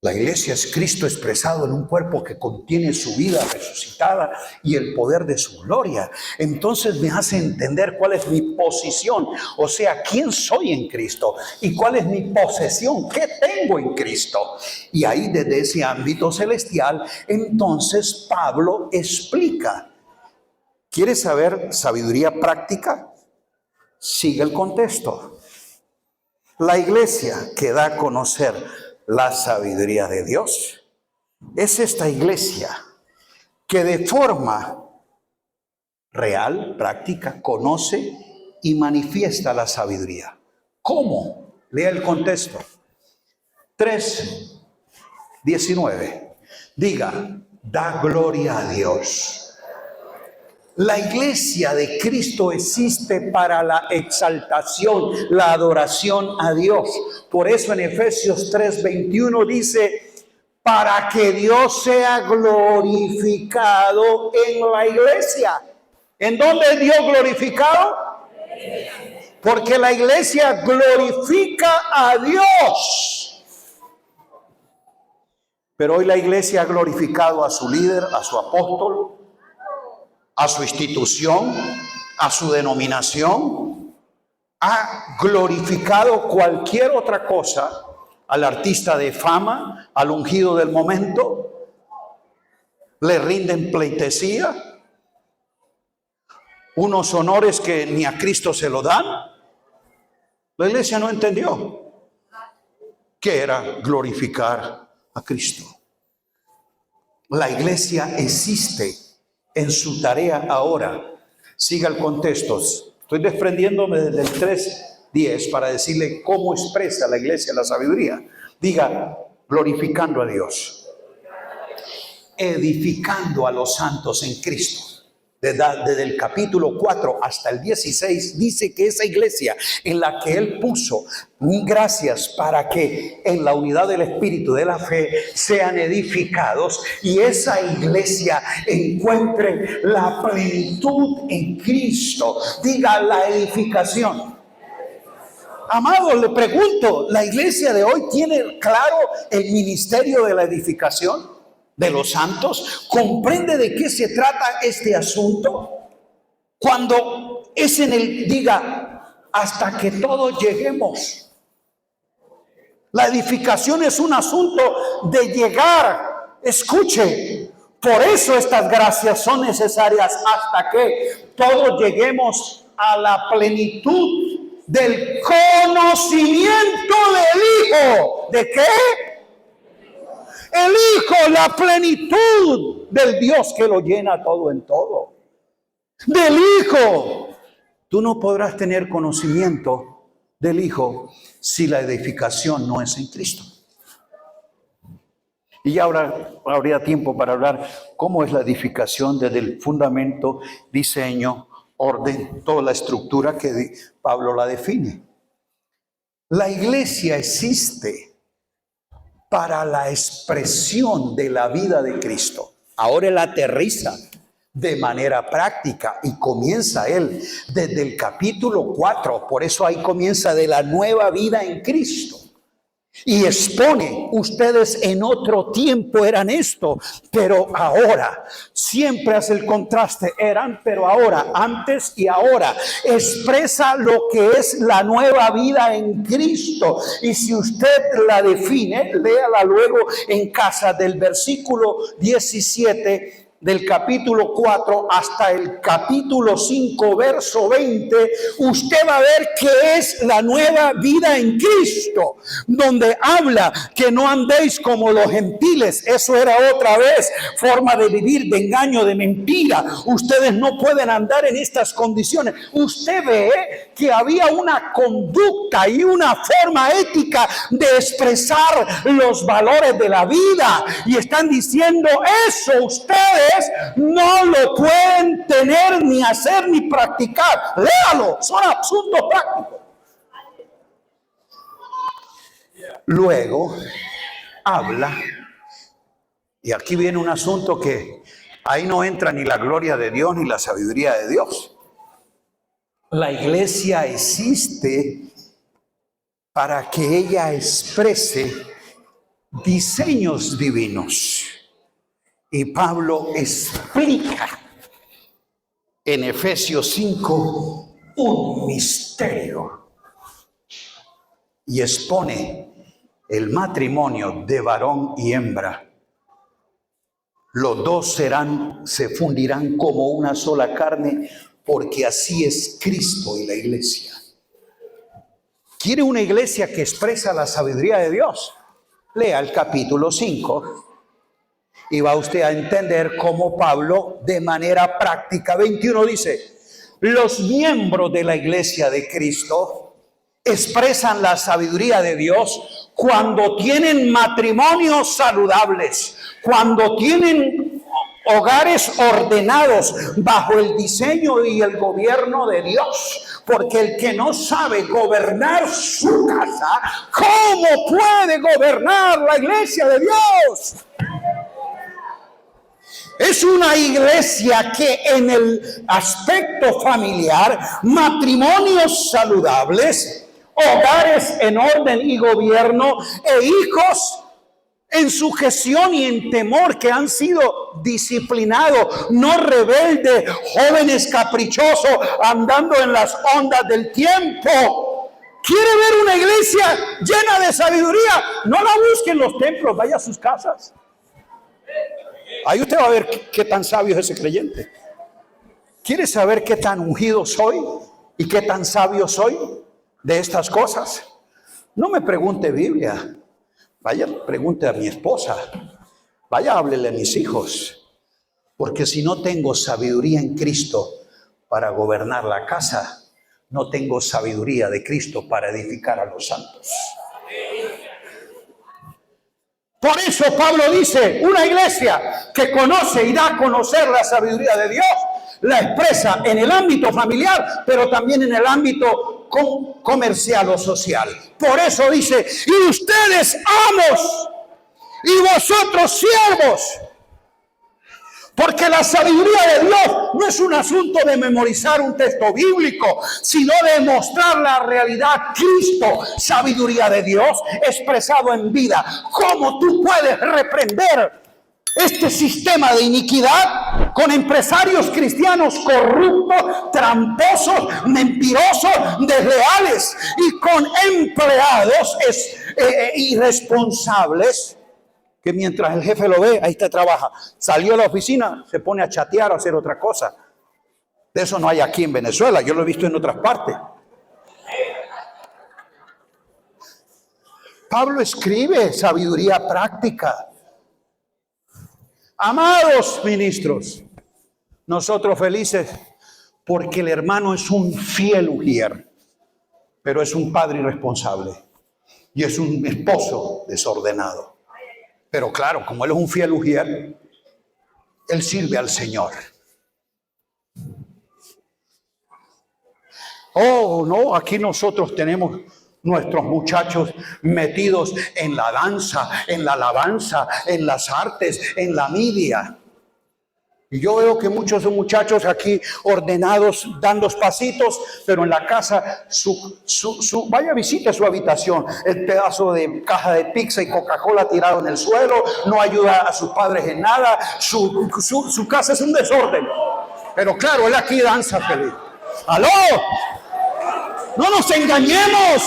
La iglesia es Cristo expresado en un cuerpo que contiene su vida resucitada y el poder de su gloria. Entonces me hace entender cuál es mi posición, o sea, quién soy en Cristo y cuál es mi posesión, qué tengo en Cristo. Y ahí desde ese ámbito celestial, entonces Pablo explica. ¿Quieres saber sabiduría práctica? Sigue el contexto. La iglesia que da a conocer la sabiduría de Dios es esta iglesia que de forma real, práctica, conoce y manifiesta la sabiduría. ¿Cómo? Lea el contexto. 3:19. Diga, da gloria a Dios. La iglesia de Cristo existe para la exaltación, la adoración a Dios. Por eso en Efesios 3:21 dice, para que Dios sea glorificado en la iglesia. ¿En dónde es Dios glorificado? Porque la iglesia glorifica a Dios. Pero hoy la iglesia ha glorificado a su líder, a su apóstol, a su institución, a su denominación, ha glorificado cualquier otra cosa, al artista de fama, al ungido del momento, le rinden pleitesía, unos honores que ni a Cristo se lo dan. La iglesia no entendió que era glorificar a Cristo. La iglesia existe en su tarea ahora. Siga el contexto. Estoy desprendiéndome del 3:10 para decirle cómo expresa la iglesia la sabiduría. Diga, glorificando a Dios, edificando a los santos en Cristo. Desde el capítulo 4 hasta el 16 dice que esa iglesia en la que Él puso gracias para que en la unidad del Espíritu de la fe sean edificados y esa iglesia encuentre la plenitud en Cristo. Diga, la edificación. Amado, le pregunto, ¿la iglesia de hoy tiene claro el ministerio de la edificación de los santos? ¿Comprende de qué se trata este asunto? Cuando es en el, diga, hasta que todos lleguemos. La edificación es un asunto de llegar. Escuche, por eso estas gracias son necesarias hasta que todos lleguemos a la plenitud del conocimiento del Hijo. ¿De qué? El Hijo, la plenitud del Dios que lo llena todo en todo. Del Hijo. Tú no podrás tener conocimiento del Hijo si la edificación no es en Cristo. Y ya habría tiempo para hablar cómo es la edificación desde el fundamento, diseño, orden, toda la estructura que Pablo la define. La iglesia existe para la expresión de la vida de Cristo. Ahora él aterriza de manera práctica y comienza él desde el capítulo 4. Por eso ahí comienza de la nueva vida en Cristo. Y expone, ustedes en otro tiempo eran esto, pero ahora, siempre hace el contraste, eran, pero ahora, antes y ahora, expresa lo que es la nueva vida en Cristo. Y si usted la define, léala luego en casa del versículo 17 del capítulo 4 hasta el capítulo 5, verso 20, usted va a ver qué es la nueva vida en Cristo, donde habla que no andéis como los gentiles. Eso era otra vez forma de vivir, de engaño, de mentira. Ustedes no pueden andar en estas condiciones. Usted ve que había una conducta y una forma ética de expresar los valores de la vida, y están diciendo eso ustedes no lo pueden tener, ni hacer, ni practicar. Léalo, son asuntos prácticos. Luego habla, y aquí viene un asunto que ahí no entra ni la gloria de Dios ni la sabiduría de Dios. La iglesia existe para que ella exprese diseños divinos. Y Pablo explica en Efesios 5 un misterio y expone el matrimonio de varón y hembra. Los dos se fundirán como una sola carne, porque así es Cristo y la iglesia. ¿Quiere una iglesia que expresa la sabiduría de Dios? Lea el capítulo 5. Y va usted a entender cómo Pablo, de manera práctica, 21 dice, los miembros de la iglesia de Cristo expresan la sabiduría de Dios cuando tienen matrimonios saludables, cuando tienen hogares ordenados bajo el diseño y el gobierno de Dios. Porque el que no sabe gobernar su casa, ¿cómo puede gobernar la iglesia de Dios? Es una iglesia que en el aspecto familiar, matrimonios saludables, hogares en orden y gobierno, e hijos en sujeción y en temor, que han sido disciplinados, no rebeldes, jóvenes caprichosos, andando en las ondas del tiempo. ¿Quiere ver una iglesia llena de sabiduría? No la busque en los templos, vaya a sus casas. Ahí usted va a ver qué tan sabio es ese creyente. ¿Quiere saber qué tan ungido soy y qué tan sabio soy de estas cosas? No me pregunte Biblia. Vaya, pregunte a mi esposa. Vaya, háblele a mis hijos. Porque si no tengo sabiduría en Cristo para gobernar la casa, no tengo sabiduría de Cristo para edificar a los santos. Por eso Pablo dice, una iglesia que conoce y da a conocer la sabiduría de Dios, la expresa en el ámbito familiar, pero también en el ámbito comercial o social. Por eso dice, y ustedes amos, y vosotros siervos, Porque la sabiduría de Dios no es un asunto de memorizar un texto bíblico, sino de mostrar la realidad Cristo, sabiduría de Dios expresado en vida. ¿Cómo tú puedes reprender este sistema de iniquidad con empresarios cristianos corruptos, tramposos, mentirosos, desleales y con empleados irresponsables? Que mientras el jefe lo ve, ahí está, trabaja. Salió a la oficina, se pone a chatear o a hacer otra cosa. De eso no hay aquí en Venezuela, yo lo he visto en otras partes. Pablo escribe sabiduría práctica. Amados ministros, nosotros felices porque el hermano es un fiel ujier, pero es un padre irresponsable y es un esposo desordenado. Pero claro, como él es un fiel ujier, él sirve al Señor. Oh, no, aquí nosotros tenemos nuestros muchachos metidos en la danza, en la alabanza, en las artes, en la media. Y yo veo que muchos de muchachos aquí ordenados, dando pasitos, pero en la casa, vaya, visite su habitación, el pedazo de caja de pizza y Coca-Cola tirado en el suelo, no ayuda a sus padres en nada, su casa es un desorden. Pero claro, él aquí danza feliz. ¡Aló! ¡No nos engañemos!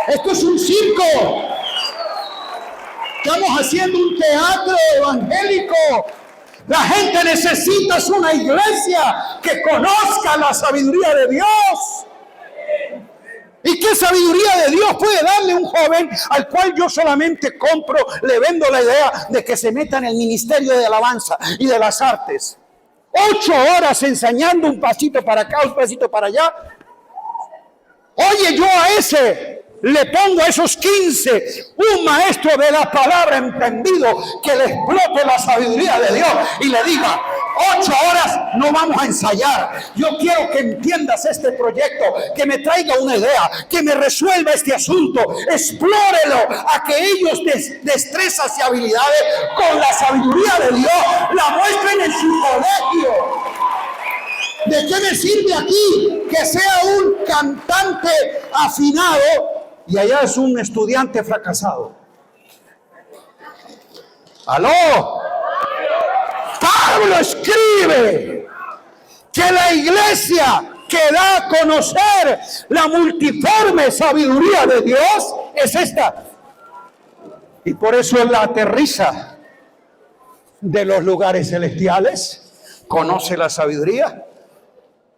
Esto es un circo. Estamos haciendo un teatro evangélico. La gente necesita una iglesia que conozca la sabiduría de Dios. ¿Y qué sabiduría de Dios puede darle un joven al cual yo solamente compro, le vendo la idea de que se meta en el ministerio de alabanza y de las artes? 8 horas enseñando un pasito para acá, un pasito para allá. Oye, yo a ese le pongo a esos 15 un maestro de la palabra entendido que le explote la sabiduría de Dios y le diga: 8 horas no vamos a ensayar. Yo quiero que entiendas este proyecto, que me traiga una idea, que me resuelva este asunto. Explórelo a que ellos destrezas y habilidades con la sabiduría de Dios la muestren en su colegio. ¿De qué me sirve aquí que sea un cantante afinado y allá es un estudiante fracasado? ¡Aló! Pablo escribe que la iglesia que da a conocer la multiforme sabiduría de Dios es esta. Y por eso él la aterriza de los lugares celestiales, conoce la sabiduría,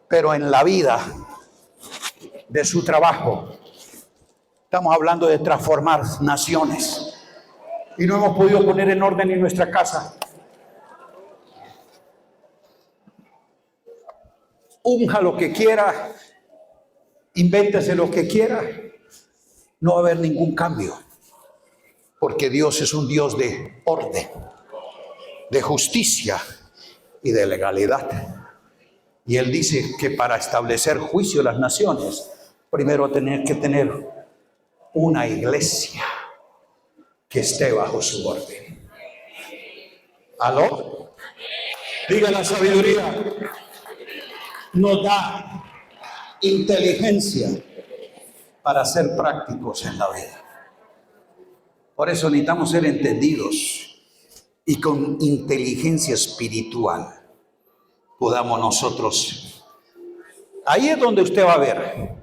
pero en la vida de su trabajo. Estamos hablando de transformar naciones y no hemos podido poner en orden en nuestra casa. Unja lo que quiera, invéntese lo que quiera, no va a haber ningún cambio, porque Dios es un Dios de orden, de justicia y de legalidad. Y Él dice que para establecer juicio a las naciones, primero tener que tener una iglesia que esté bajo su orden. ¿Aló? Diga, la sabiduría nos da inteligencia para ser prácticos en la vida. Por eso necesitamos ser entendidos y con inteligencia espiritual podamos nosotros. Ahí es donde usted va a ver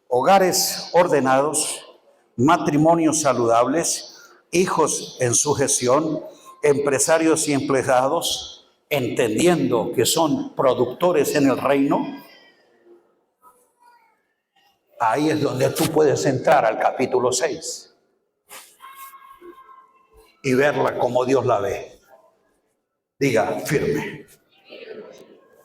hogares ordenados, matrimonios saludables, hijos en sujeción, empresarios y empleados entendiendo que son productores en el reino. Ahí es donde tú puedes entrar al capítulo 6 y verla como Dios la ve. Diga, firme.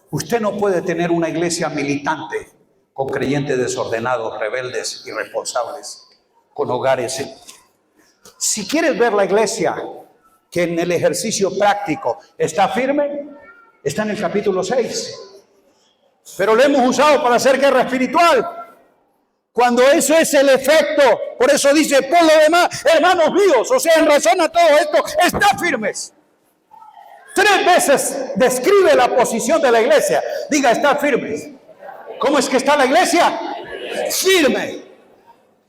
Usted no puede tener una iglesia militante con creyentes desordenados, rebeldes, irresponsables, con hogares. Si quieres ver la iglesia que en el ejercicio práctico está firme, está en el capítulo 6. Pero lo hemos usado para hacer guerra espiritual, cuando eso es el efecto. Por eso dice: por lo demás, hermanos míos, o sea, en razón a todo esto, estad firmes. 3 veces describe la posición de la iglesia. Diga, estar firmes. ¿Cómo es que está la iglesia? Firme.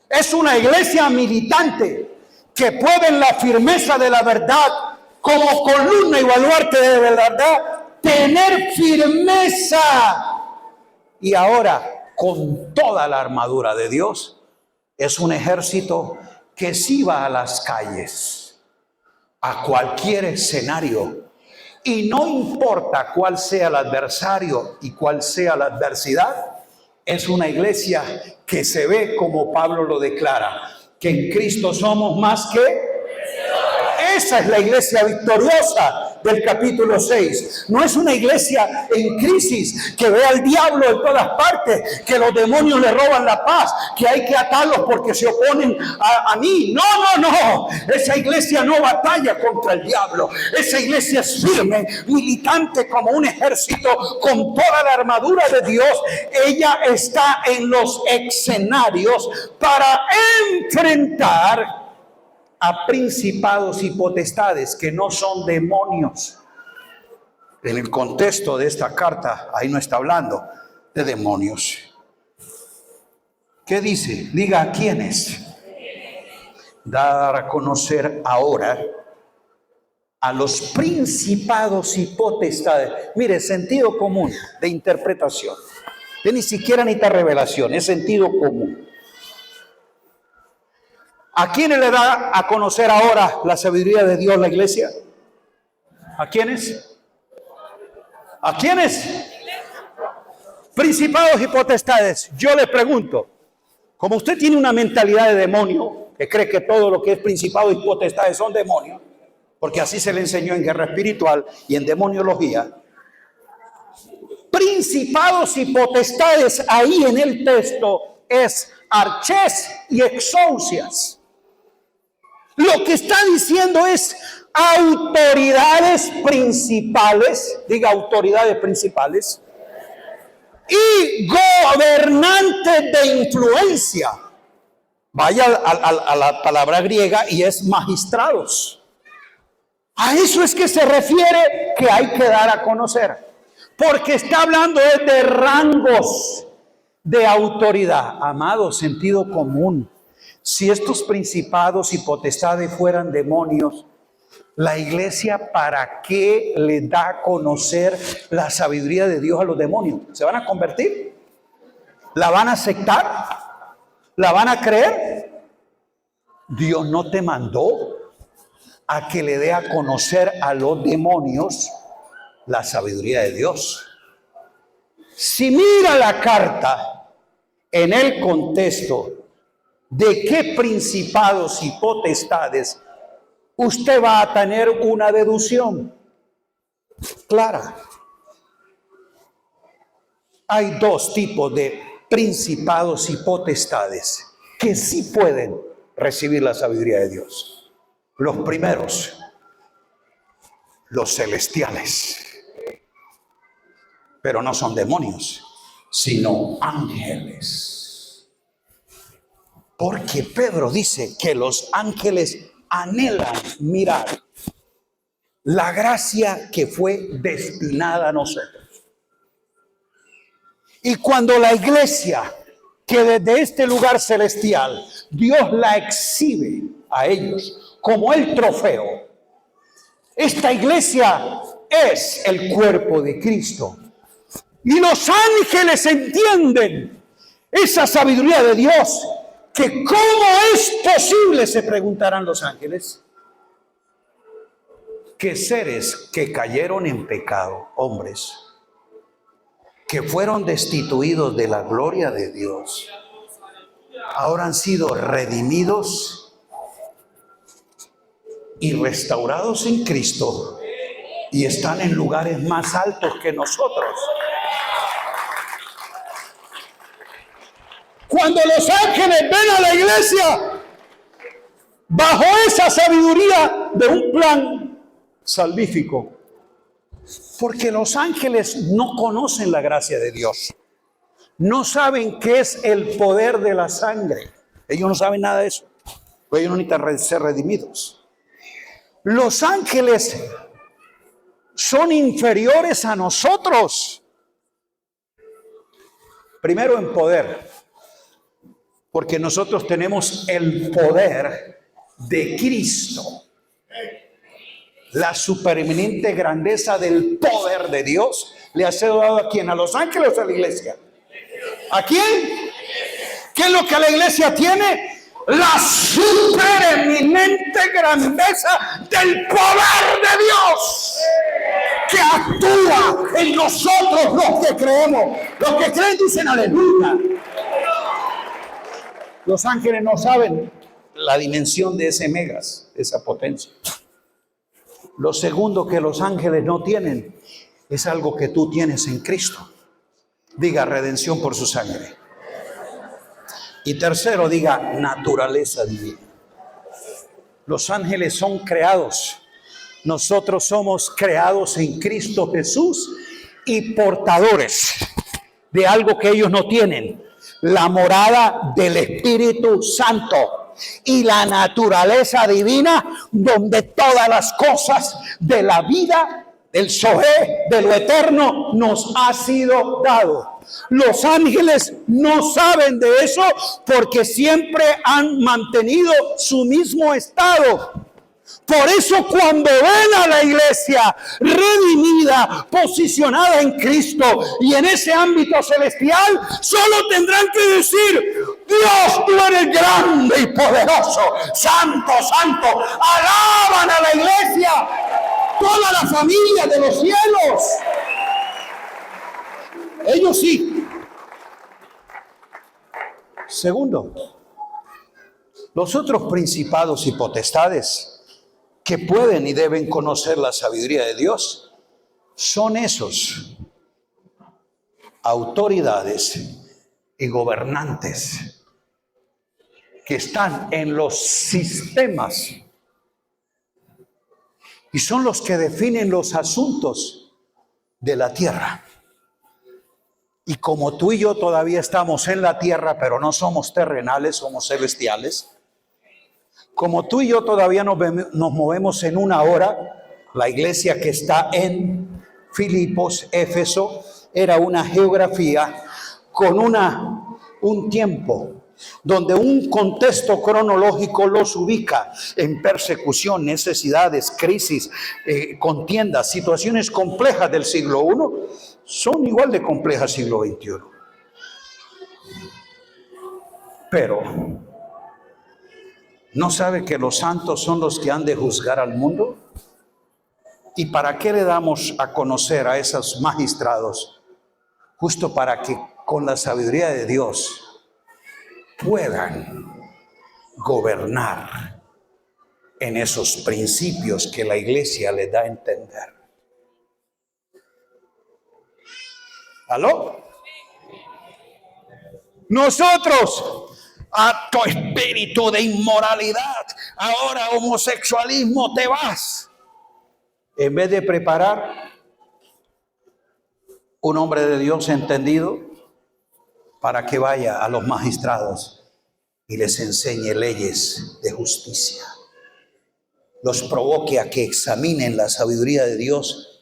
Es una iglesia militante que puede en la firmeza de la verdad, como columna y baluarte de la verdad, tener firmeza. Y ahora, con toda la armadura de Dios, es un ejército que sí va a las calles, a cualquier escenario. Y no importa cuál sea el adversario y cuál sea la adversidad, es una iglesia que se ve como Pablo lo declara, que en Cristo somos más que... Esa es la iglesia victoriosa del capítulo 6. No es una iglesia en crisis que ve al diablo en todas partes, que los demonios le roban la paz, que hay que atarlos porque se oponen a mí. No. Esa iglesia no batalla contra el diablo. Esa iglesia es firme, militante como un ejército con toda la armadura de Dios. Ella está en los escenarios para enfrentar a principados y potestades que no son demonios. En el contexto de esta carta, ahí no está hablando de demonios. ¿Qué dice? Diga, ¿a quiénes? Dar a conocer ahora a los principados y potestades. Mire, sentido común de interpretación. Ni siquiera necesita revelación, es sentido común. ¿A quiénes le da a conocer ahora la sabiduría de Dios la iglesia? ¿A quiénes? ¿A quiénes? Principados y potestades. Yo le pregunto, como usted tiene una mentalidad de demonio, que cree que todo lo que es principado y potestades son demonios, porque así se le enseñó en guerra espiritual y en demoniología, principados y potestades ahí en el texto es archés y exousias. Lo que está diciendo es autoridades principales, diga autoridades principales, y gobernantes de influencia. Vaya a la palabra griega y es magistrados. A eso es que se refiere que hay que dar a conocer. Porque está hablando de rangos de autoridad. Amado, sentido común. Si estos principados y potestades fueran demonios, la iglesia, ¿para qué le da a conocer la sabiduría de Dios a los demonios? ¿Se van a convertir? ¿La van a aceptar? ¿La van a creer? Dios no te mandó a que le dé a conocer a los demonios la sabiduría de Dios. Si mira la carta en el contexto de qué principados y potestades, usted va a tener una deducción clara. Hay 2 tipos de principados y potestades que sí pueden recibir la sabiduría de Dios. Los primeros, los celestiales, pero no son demonios, sino ángeles. Porque Pedro dice que los ángeles anhelan mirar la gracia que fue destinada a nosotros. Y cuando la iglesia, que desde este lugar celestial, Dios la exhibe a ellos como el trofeo, esta iglesia es el cuerpo de Cristo. Y los ángeles entienden esa sabiduría de Dios. Que ¿cómo es posible?, se preguntarán los ángeles, que seres que cayeron en pecado, hombres, que fueron destituidos de la gloria de Dios, ahora han sido redimidos y restaurados en Cristo y están en lugares más altos que nosotros. Cuando los ángeles ven a la iglesia bajo esa sabiduría de un plan salvífico, porque los ángeles no conocen la gracia de Dios, no saben qué es el poder de la sangre, ellos no saben nada de eso, ellos no necesitan ser redimidos. Los ángeles son inferiores a nosotros. Primero en poder, porque nosotros tenemos el poder de Cristo. La supereminente grandeza del poder de Dios le ha sido dado ¿a quién? ¿A los ángeles o a la iglesia? ¿A quién? ¿Qué es lo que la iglesia tiene? La supereminente grandeza del poder de Dios que actúa en nosotros los que creemos. Los que creen dicen aleluya. Los ángeles no saben la dimensión de ese megas, esa potencia. Lo segundo que los ángeles no tienen es algo que tú tienes en Cristo. Diga redención por su sangre. Y tercero, diga naturaleza divina. Los ángeles son creados. Nosotros somos creados en Cristo Jesús y portadores de algo que ellos no tienen. La morada del Espíritu Santo y la naturaleza divina, donde todas las cosas de la vida, del Zoé, de lo eterno, nos ha sido dado. Los ángeles no saben de eso porque siempre han mantenido su mismo estado. Por eso cuando ven a la iglesia redimida, posicionada en Cristo y en ese ámbito celestial, solo tendrán que decir: Dios, tú eres grande y poderoso, santo, santo. Alaban a la iglesia toda la familia de los cielos. Ellos sí. Segundo, los otros principados y potestades que pueden y deben conocer la sabiduría de Dios son esos autoridades y gobernantes que están en los sistemas y son los que definen los asuntos de la tierra. Y como tú y yo todavía estamos en la tierra, pero no somos terrenales, somos celestiales. Como tú y yo todavía nos movemos en una hora, la iglesia que está en Filipos, Éfeso, era una geografía con un tiempo donde un contexto cronológico los ubica en persecución, necesidades, crisis, contiendas, situaciones complejas del siglo I, son igual de complejas siglo XXI. Pero ¿no sabe que los santos son los que han de juzgar al mundo? ¿Y para qué le damos a conocer a esos magistrados? Justo para que con la sabiduría de Dios puedan gobernar en esos principios que la iglesia les da a entender. ¿Aló? Nosotros, acto espíritu de inmoralidad, ahora homosexualismo, te vas. En vez de preparar un hombre de Dios entendido para que vaya a los magistrados y les enseñe leyes de justicia, los provoque a que examinen la sabiduría de Dios,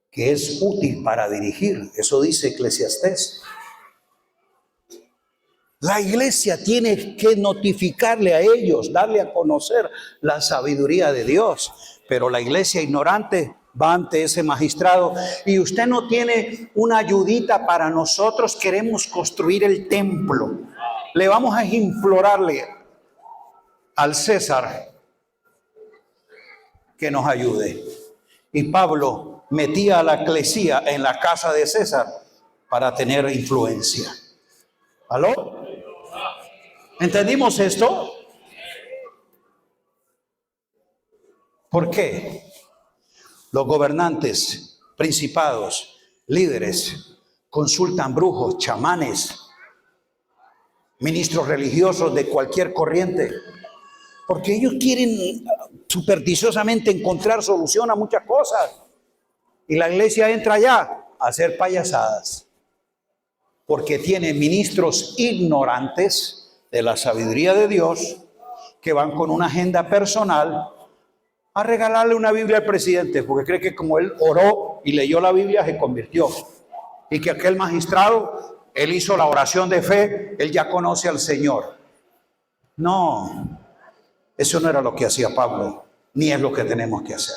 que es útil para dirigir. Eso dice Eclesiastés. La iglesia tiene que notificarle a ellos, darle a conocer la sabiduría de Dios. Pero la iglesia ignorante va ante ese magistrado y usted no tiene una ayudita para nosotros. Queremos construir el templo. Le vamos a implorarle al César que nos ayude. Y Pablo metía a la eclesía en la casa de César para tener influencia. ¿Aló? ¿Entendimos esto? ¿Por qué? Los gobernantes, principados, líderes, consultan brujos, chamanes, ministros religiosos de cualquier corriente, porque ellos quieren supersticiosamente encontrar solución a muchas cosas. Y la iglesia entra allá a hacer payasadas, porque tiene ministros ignorantes de la sabiduría de Dios que van con una agenda personal a regalarle una Biblia al presidente, porque cree que como él oró y leyó la Biblia, se convirtió. Y que aquel magistrado, él hizo la oración de fe, él ya conoce al Señor. No, eso no era lo que hacía Pablo, ni es lo que tenemos que hacer.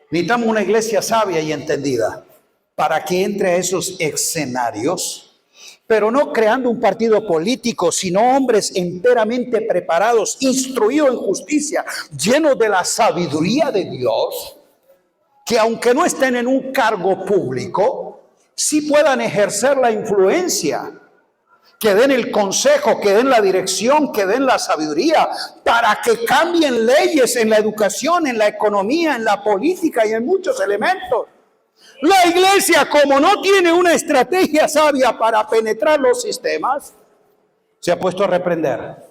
Necesitamos una iglesia sabia y entendida para que entre a esos escenarios, pero no creando un partido político, sino hombres enteramente preparados, instruidos en justicia, llenos de la sabiduría de Dios, que aunque no estén en un cargo público, sí puedan ejercer la influencia, que den el consejo, que den la dirección, que den la sabiduría, para que cambien leyes en la educación, en la economía, en la política y en muchos elementos. La iglesia, como no tiene una estrategia sabia para penetrar los sistemas, se ha puesto a reprender.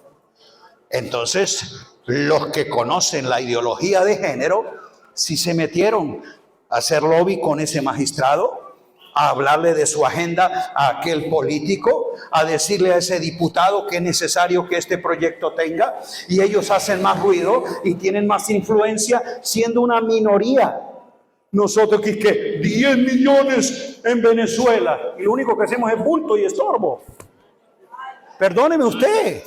Entonces, los que conocen la ideología de género, sí se metieron a hacer lobby con ese magistrado, a hablarle de su agenda a aquel político, a decirle a ese diputado que es necesario que este proyecto tenga, y ellos hacen más ruido y tienen más influencia siendo una minoría. Nosotros que 10 millones en Venezuela y lo único que hacemos es bulto y estorbo. Perdóneme usted.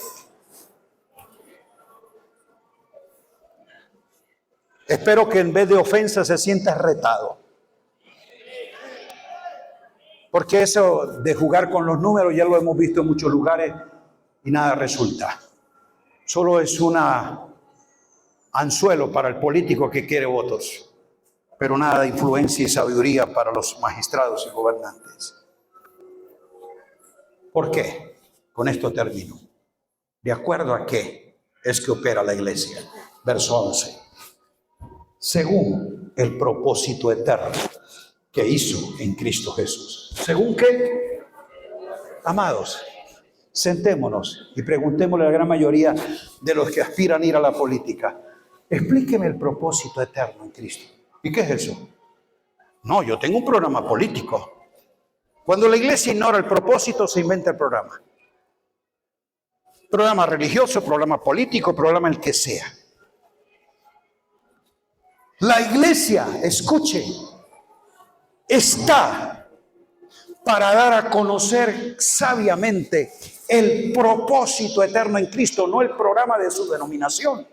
Espero que en vez de ofensa se sienta retado. Porque eso de jugar con los números ya lo hemos visto en muchos lugares y nada resulta. Solo es un anzuelo para el político que quiere votos, pero nada de influencia y sabiduría para los magistrados y gobernantes. ¿Por qué? Con esto termino. ¿De acuerdo a qué es que opera la iglesia? Verso 11. Según el propósito eterno que hizo en Cristo Jesús. ¿Según qué? Amados, sentémonos y preguntémosle a la gran mayoría de los que aspiran a ir a la política. Explíqueme el propósito eterno en Cristo. ¿Y qué es eso? No, yo tengo un programa político. Cuando la iglesia ignora el propósito, se inventa el programa. Programa religioso, programa político, programa el que sea. La iglesia, escuche, está para dar a conocer sabiamente el propósito eterno en Cristo, no el programa de su denominación.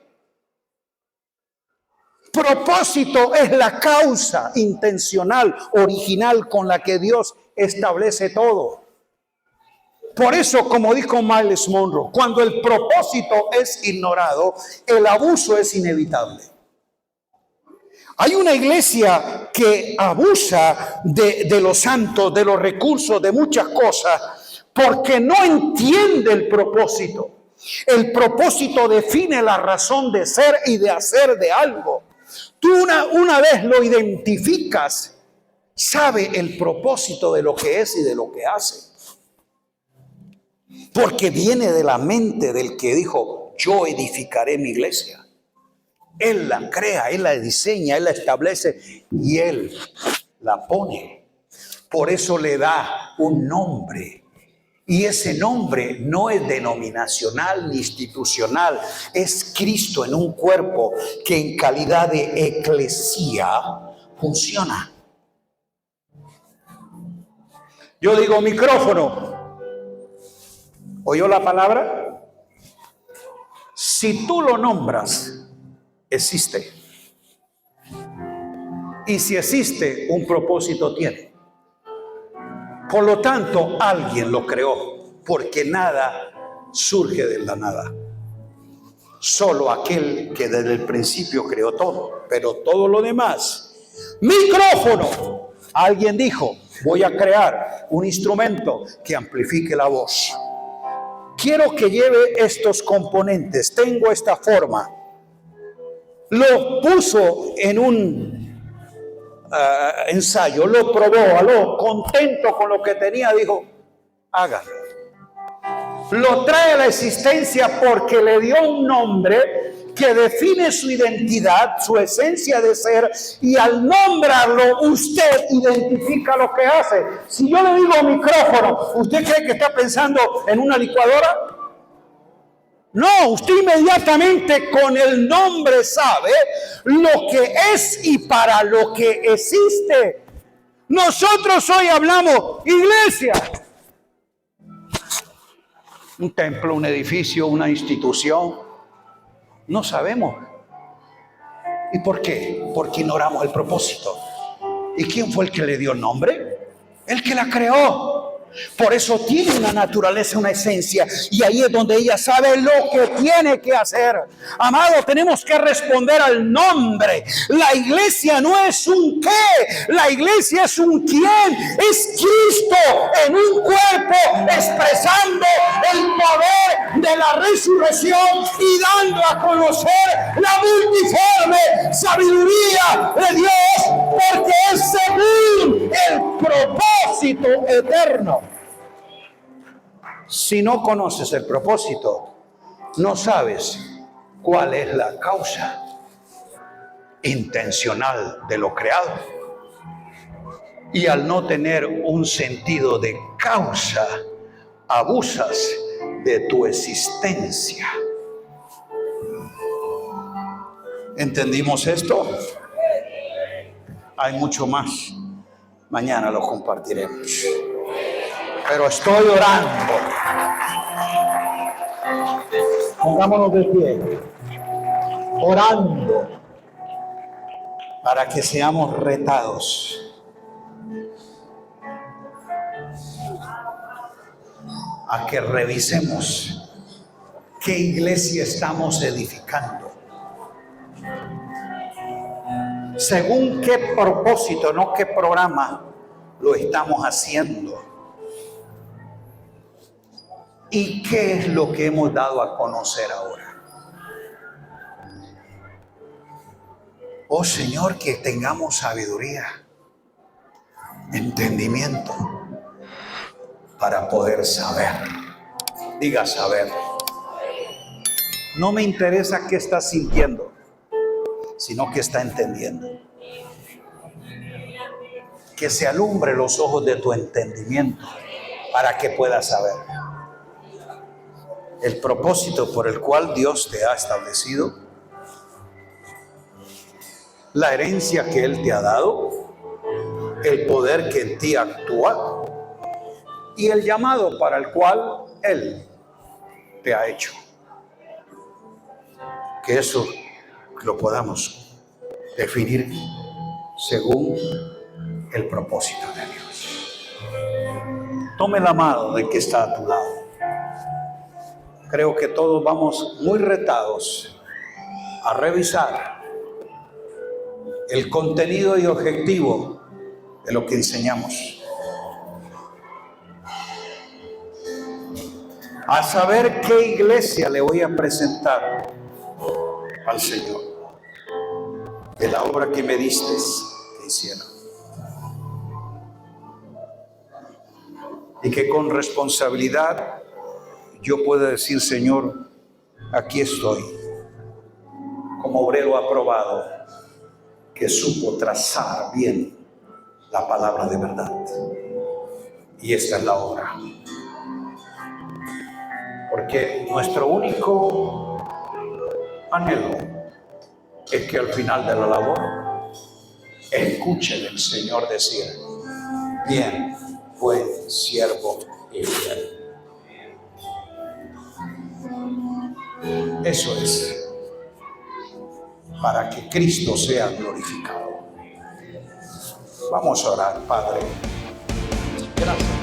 Propósito es la causa intencional, original con la que Dios establece todo. Por eso, como dijo Miles Monroe, cuando el propósito es ignorado, el abuso es inevitable. Hay una iglesia que abusa de los santos, de los recursos, de muchas cosas, porque no entiende el propósito. El propósito define la razón de ser y de hacer de algo. Tú una vez lo identificas, sabe el propósito de lo que es y de lo que hace. Porque viene de la mente del que dijo, yo edificaré mi iglesia. Él la crea, Él la diseña, Él la establece y Él la pone. Por eso le da un nombre. Y ese nombre no es denominacional ni institucional. Es Cristo en un cuerpo que en calidad de eclesía funciona. Yo digo micrófono. ¿Oyó la palabra? Si tú lo nombras, existe. Y si existe, un propósito tiene. Por lo tanto, alguien lo creó, porque nada surge de la nada. Solo aquel que desde el principio creó todo, pero todo lo demás. Micrófono. Alguien dijo, voy a crear un instrumento que amplifique la voz. Quiero que lleve estos componentes. Tengo esta forma. Lo puso en un ensayo, lo probó, habló, contento con lo que tenía, dijo, hágalo. Lo trae a la existencia porque le dio un nombre que define su identidad, su esencia de ser, y al nombrarlo usted identifica lo que hace. Si yo le digo micrófono, ¿usted cree que está pensando en una licuadora? No, usted inmediatamente con el nombre sabe lo que es y para lo que existe. Nosotros hoy hablamos iglesia. Un templo, un edificio, una institución. No sabemos. ¿Y por qué? Porque ignoramos el propósito. ¿Y quién fue el que le dio el nombre? El que la creó. Por eso tiene una naturaleza, una esencia. Y ahí es donde ella sabe lo que tiene que hacer. Amado, tenemos que responder al nombre. La iglesia no es un qué. La iglesia es un quién. Es Cristo en un cuerpo expresando el poder de la resurrección y dando a conocer la multiforme sabiduría de Dios. Porque es según el propósito eterno. Si no conoces el propósito, no sabes cuál es la causa intencional de lo creado. Y al no tener un sentido de causa, abusas de tu existencia. ¿Entendimos esto? Hay mucho más. Mañana lo compartiremos. Pero estoy orando. Pongámonos de pie. Orando para que seamos retados. A que revisemos qué iglesia estamos edificando. Según qué propósito, no qué programa lo estamos haciendo. ¿Y qué es lo que hemos dado a conocer ahora? Oh Señor, que tengamos sabiduría, entendimiento para poder saber. Diga saber. No me interesa qué estás sintiendo, sino que está entendiendo. Que se alumbre los ojos de tu entendimiento para que puedas saber el propósito por el cual Dios te ha establecido, la herencia que Él te ha dado, el poder que en ti actúa y el llamado para el cual Él te ha hecho. Que eso lo podamos definir según el propósito de Dios. Tome la mano del que está a tu lado. Creo que todos vamos muy retados a revisar el contenido y objetivo de lo que enseñamos. A saber qué iglesia le voy a presentar al Señor de la obra que me diste que hiciera. Y que con responsabilidad yo pueda decir, Señor, aquí estoy, como obrero aprobado, que supo trazar bien la palabra de verdad. Y esta es la obra. Porque nuestro único anhelo es que al final de la labor escuchen el Señor decir, bien, buen siervo y fiel. Eso es para que Cristo sea glorificado. Vamos a orar, Padre. Gracias.